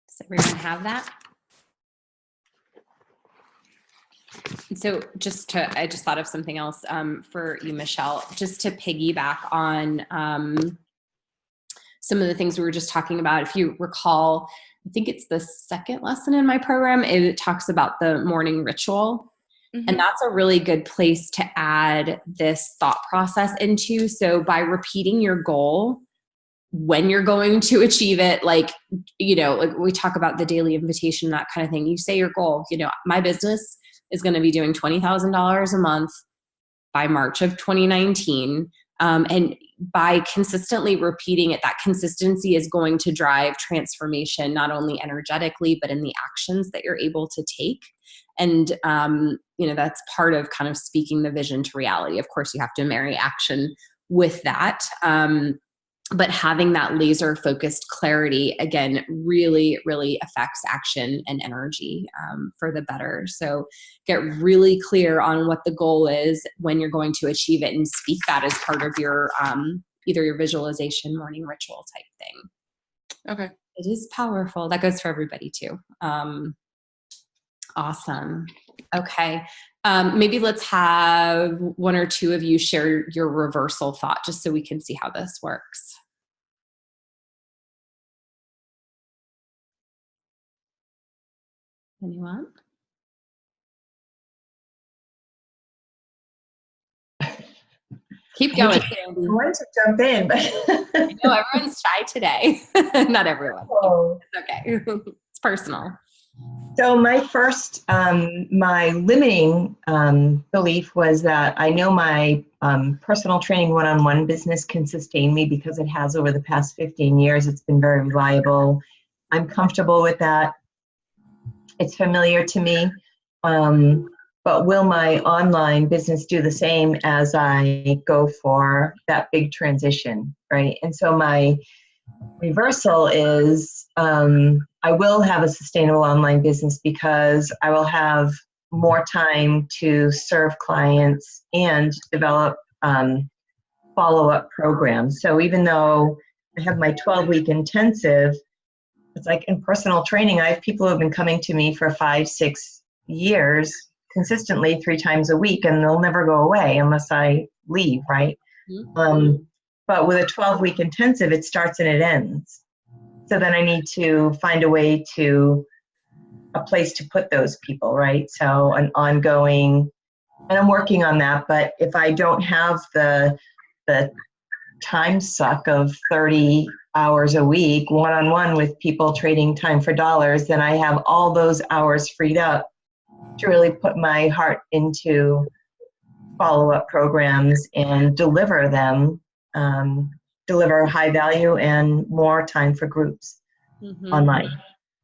Does everyone have that? So I just thought of something else for you, Michelle, just to piggyback on some of the things we were just talking about. If you recall, I think it's the second lesson in my program, it talks about the morning ritual. Mm-hmm. And that's a really good place to add this thought process into. So by repeating your goal when you're going to achieve it. Like, like we talk about the daily invitation, that kind of thing. You say your goal, my business is going to be doing $20,000 a month by March of 2019. And by consistently repeating it, that consistency is going to drive transformation, not only energetically, but in the actions that you're able to take. And, that's part of kind of speaking the vision to reality. Of course, you have to marry action with that. But having that laser focused clarity, again, really, really affects action and energy for the better. So get really clear on what the goal is, when you're going to achieve it, and speak that as part of your either your visualization morning ritual type thing. Okay. It is powerful. That goes for everybody too. Awesome. Okay. Maybe let's have one or two of you share your reversal thought, just so we can see how this works. Anyone? Keep going. I wanted to jump in, but I know everyone's shy today. Not everyone. Oh. It's okay. It's personal. So my first, my limiting belief was that I know my personal training one-on-one business can sustain me, because it has over the past 15 years. It's been very reliable. I'm comfortable with that. It's familiar to me. But will my online business do the same as I go for that big transition, right? And so my reversal is I will have a sustainable online business, because I will have more time to serve clients and develop follow-up programs. So even though I have my 12-week intensive, it's like in personal training, I have people who have been coming to me for 5-6 years consistently 3 times a week, and they'll never go away unless I leave, right? Mm-hmm. But with a 12-week intensive, it starts and it ends. So then I need to find a place to put those people, right? So an ongoing, and I'm working on that, but if I don't have the time suck of 30 hours a week, one-on-one with people trading time for dollars, then I have all those hours freed up to really put my heart into follow-up programs and deliver them, deliver high value and more time for groups online.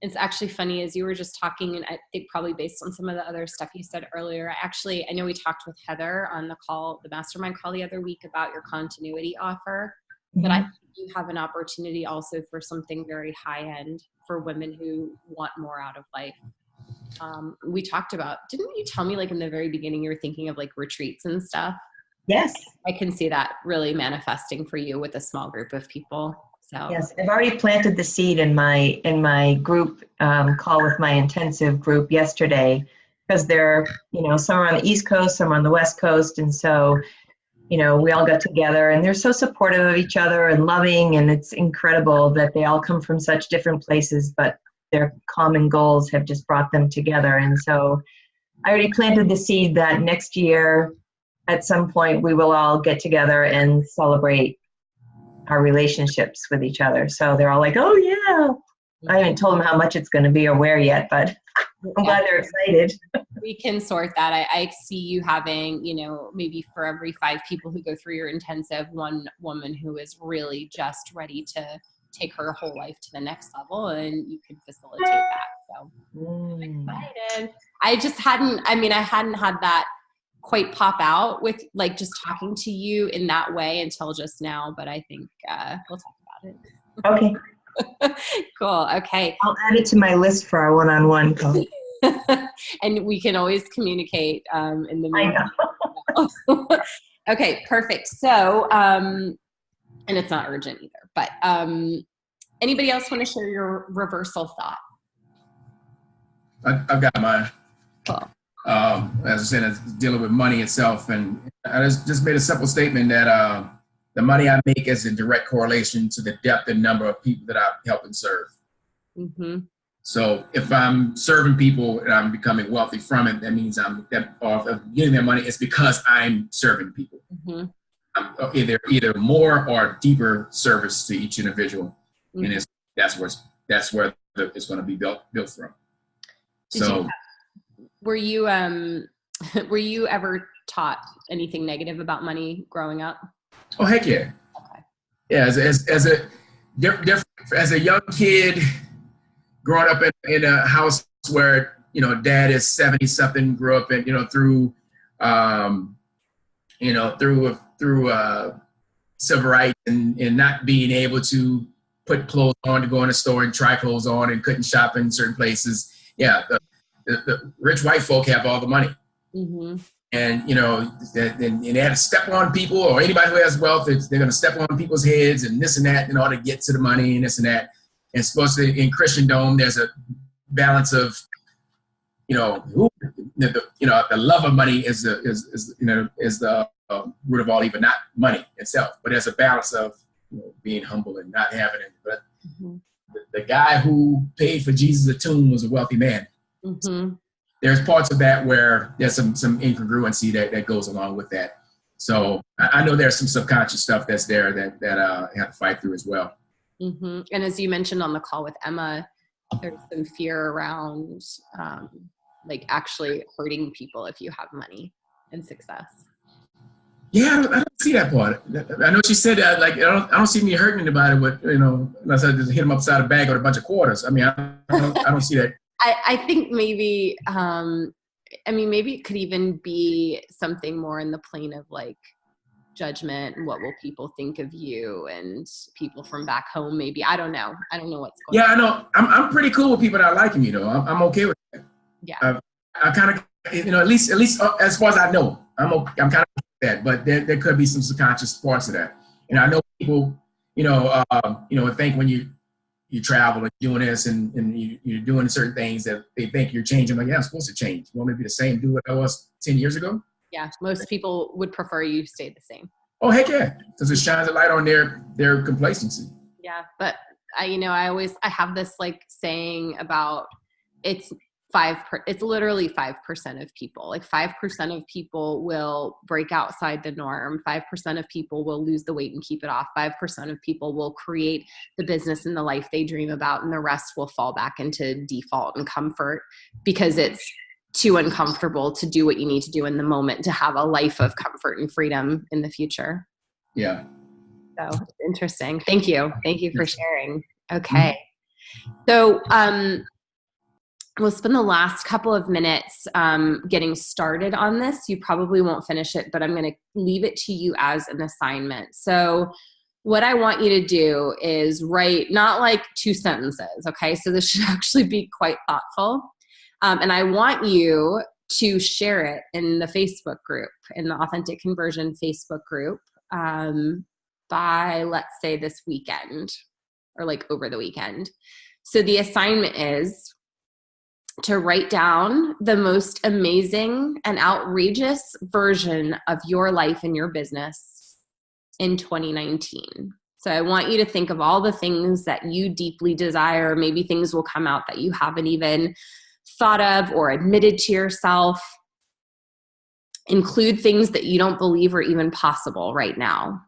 It's actually funny, as you were just talking, and I think probably based on some of the other stuff you said earlier, I know we talked with Heather on the mastermind call the other week about your continuity offer, but I think you have an opportunity also for something very high end for women who want more out of life. We talked about, didn't you tell me like in the very beginning you were thinking of like retreats and stuff? Yes. I can see that really manifesting for you with a small group of people. So yes, I've already planted the seed in my group call with my intensive group yesterday, because they're, some are on the East Coast, some are on the West Coast, and so, we all got together, and they're so supportive of each other and loving, and it's incredible that they all come from such different places, but their common goals have just brought them together. And so I already planted the seed that next year at some point we will all get together and celebrate our relationships with each other. So they're all like, oh yeah. I haven't told them how much it's going to be or where yet, but I'm glad they're excited. We can sort that. I see you having, maybe for every 5 people who go through your intensive, one woman who is really just ready to take her whole life to the next level, and you can facilitate that. So I'm excited. I hadn't had that quite pop out with like just talking to you in that way until just now, but I think we'll talk about it. Okay. Cool. Okay. I'll add it to my list for our one-on-one call. And we can always communicate in the meantime. I know. Okay, perfect. So, and it's not urgent either, but anybody else want to share your reversal thought? I've got mine. Cool. As I said, it's dealing with money itself. And I just made a simple statement that the money I make is in direct correlation to the depth and number of people that I help and serve. Mm-hmm. So if I'm serving people and I'm becoming wealthy from it, that means I'm getting their money. It's because I'm serving people. Mm-hmm. either more or deeper service to each individual, Mhm. and that's where it's going to be built from. Did So, were you were you ever taught anything negative about money growing up? oh heck yeah, Okay. yeah. As a young kid growing up in a house where dad is 70 something, grew up in through civil rights and not being able to put clothes on to go in a store and try clothes on and couldn't shop in certain places. Yeah, the rich white folk have all the money. Mm-hmm. And, and they had to step on people, or anybody who has wealth, they're going to step on people's heads and this and that in order to get to the money and this and that. And supposed to, in Christendom, there's a balance of, the love of money is the root of all evil, not money itself, but there's a balance of being humble and not having it. But the guy who paid for Jesus' tomb was a wealthy man. Mm-hmm. There's parts of that where there's some incongruency that goes along with that. So I know there's some subconscious stuff that's there that I have to fight through as well. Mm-hmm. And as you mentioned on the call with Emma, there's some fear around like actually hurting people if you have money and success. Yeah, I don't see that part. I know she said that, like, I don't see me hurting anybody with, unless I just hit them upside the bag with a bunch of quarters. I mean, I don't see that. I think maybe, maybe it could even be something more in the plane of like judgment and what will people think of you and people from back home. Maybe, I don't know what's going on. Yeah, I know. I'm pretty cool with people that like me, though. I'm okay with that. Yeah. I kind of, at least as far as I know, I'm kind of that, but there could be some subconscious parts of that. And I know people, think when you travel and doing this and you're doing certain things that they think you're changing. Like, yeah, I'm supposed to change. You want me to be the same dude I was 10 years ago? Yeah, most people would prefer you stay the same. Oh, heck yeah, because it shines a light on their complacency. Yeah, but I have this like saying about it's literally 5% of people. Like 5% of people will break outside the norm. 5% of people will lose the weight and keep it off. 5% of people will create the business and the life they dream about, and the rest will fall back into default and comfort because it's too uncomfortable to do what you need to do in the moment to have a life of comfort and freedom in the future. Yeah. So interesting. Thank you for sharing. Okay. So, we'll spend the last couple of minutes getting started on this. You probably won't finish it, but I'm going to leave it to you as an assignment. So what I want you to do is write not like 2 sentences, okay? So this should actually be quite thoughtful. And I want you to share it in the Facebook group, in the Authentic Conversion Facebook group by, let's say, this weekend or like over the weekend. So the assignment is to write down the most amazing and outrageous version of your life and your business in 2019. So I want you to think of all the things that you deeply desire. Maybe things will come out that you haven't even thought of or admitted to yourself. Include things that you don't believe are even possible right now.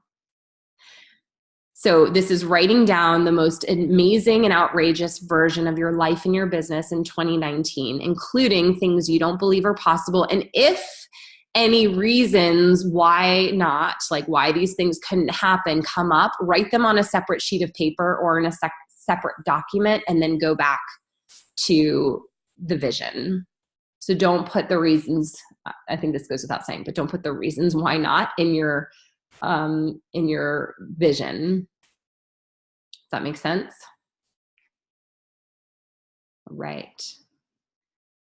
So this is writing down the most amazing and outrageous version of your life and your business in 2019, including things you don't believe are possible. And if any reasons why not, like why these things couldn't happen, come up, write them on a separate sheet of paper or in a separate document, and then go back to the vision. So don't put the reasons, I think this goes without saying, but don't put the reasons why not in your vision. Does that make sense? Right.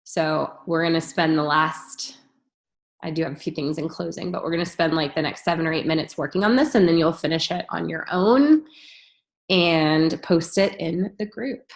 So we're going to spend I do have a few things in closing, but we're going to spend like the next 7 or 8 minutes working on this, and then you'll finish it on your own and post it in the group.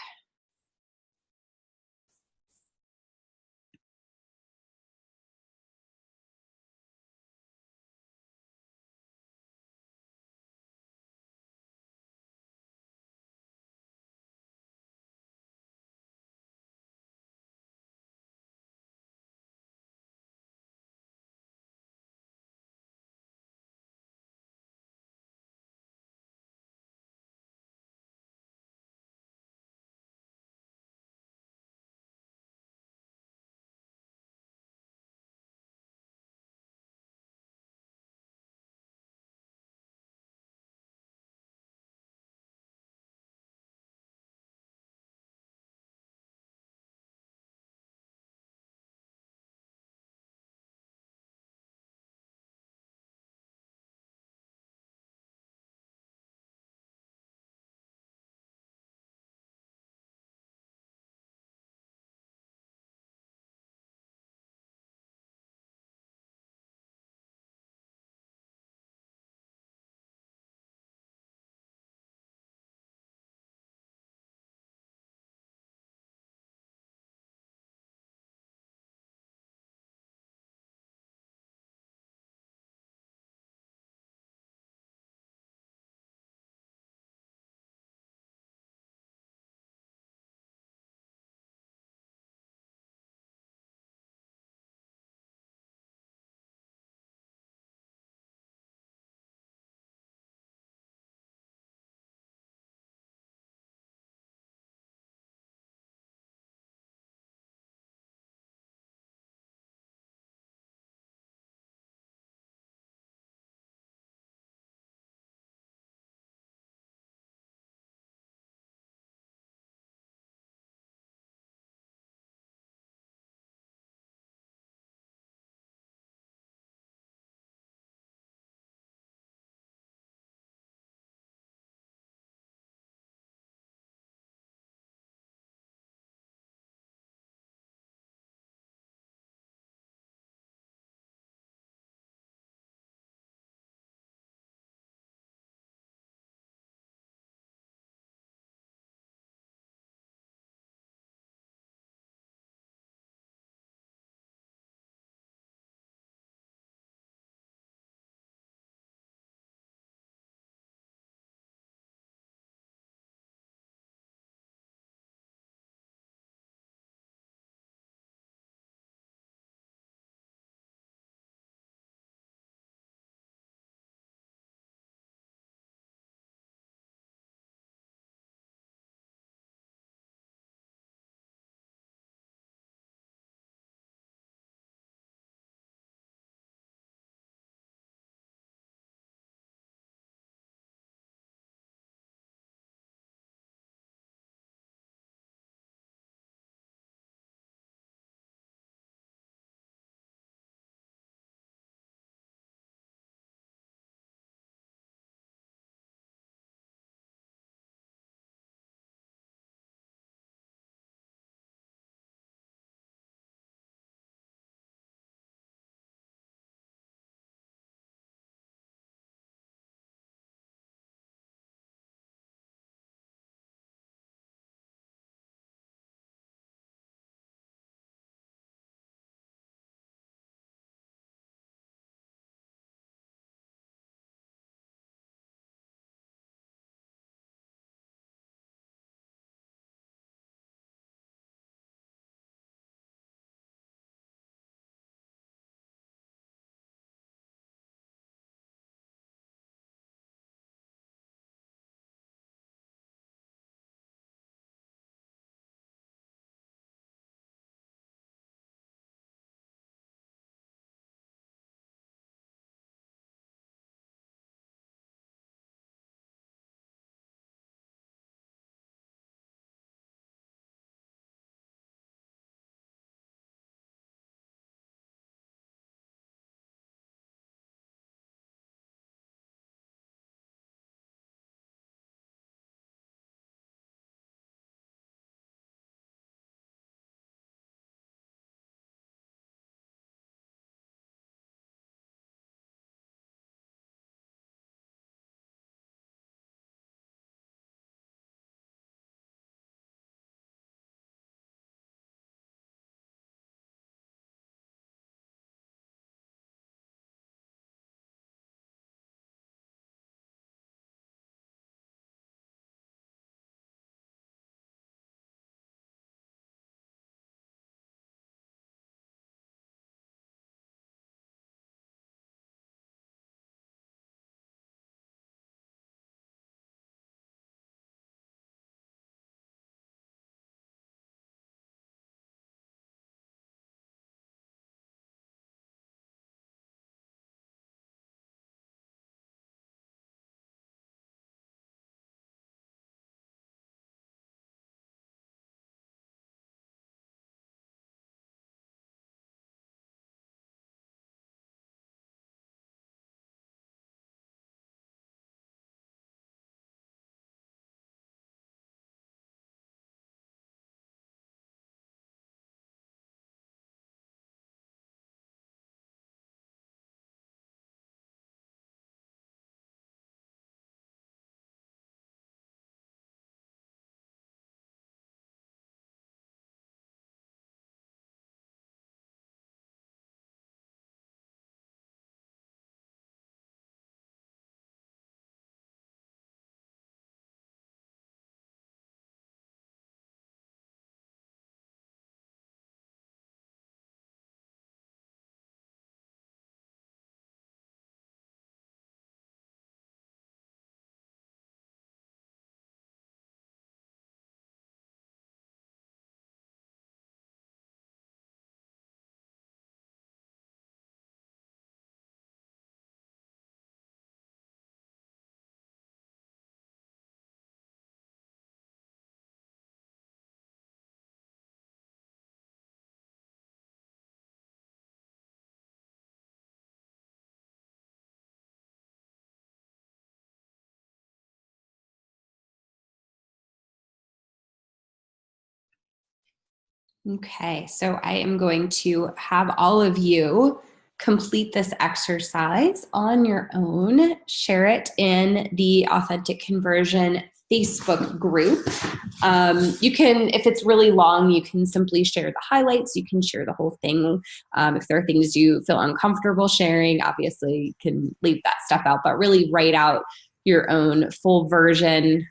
Okay, so I am going to have all of you complete this exercise on your own. Share it in the Authentic Conversion Facebook group. You can, if it's really long, you can simply share the highlights. You can share the whole thing. If there are things you feel uncomfortable sharing, obviously you can leave that stuff out, but really write out your own full version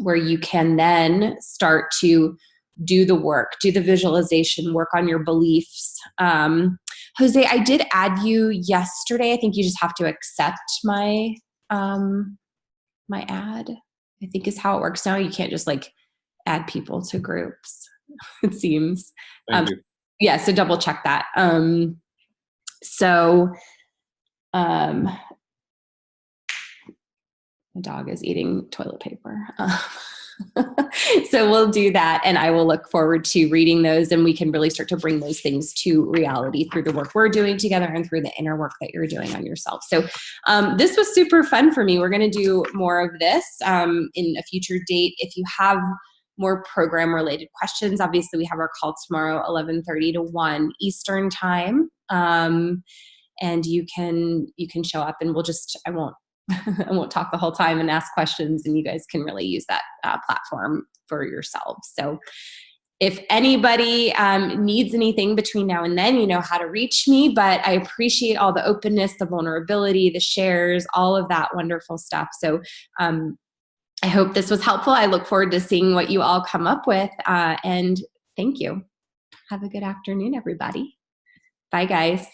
where you can then start to do the work, do the visualization, work on your beliefs. Jose, I did add you yesterday. I think you just have to accept my my ad, I think is how it works now. You can't just like add people to groups, it seems. Thank you. Yeah, so double check that. My dog is eating toilet paper. So we'll do that, and I will look forward to reading those, and we can really start to bring those things to reality through the work we're doing together and through the inner work that you're doing on yourself. So this was super fun for me. We're going to do more of this in a future date. If you have more program related questions, obviously we have our call tomorrow, 11:30 to 1 Eastern time. And you can show up, and I won't talk the whole time and ask questions, and you guys can really use that platform for yourselves. So if anybody needs anything between now and then, you know how to reach me, but I appreciate all the openness, the vulnerability, the shares, all of that wonderful stuff. So I hope this was helpful. I look forward to seeing what you all come up with, and thank you. Have a good afternoon, everybody. Bye, guys.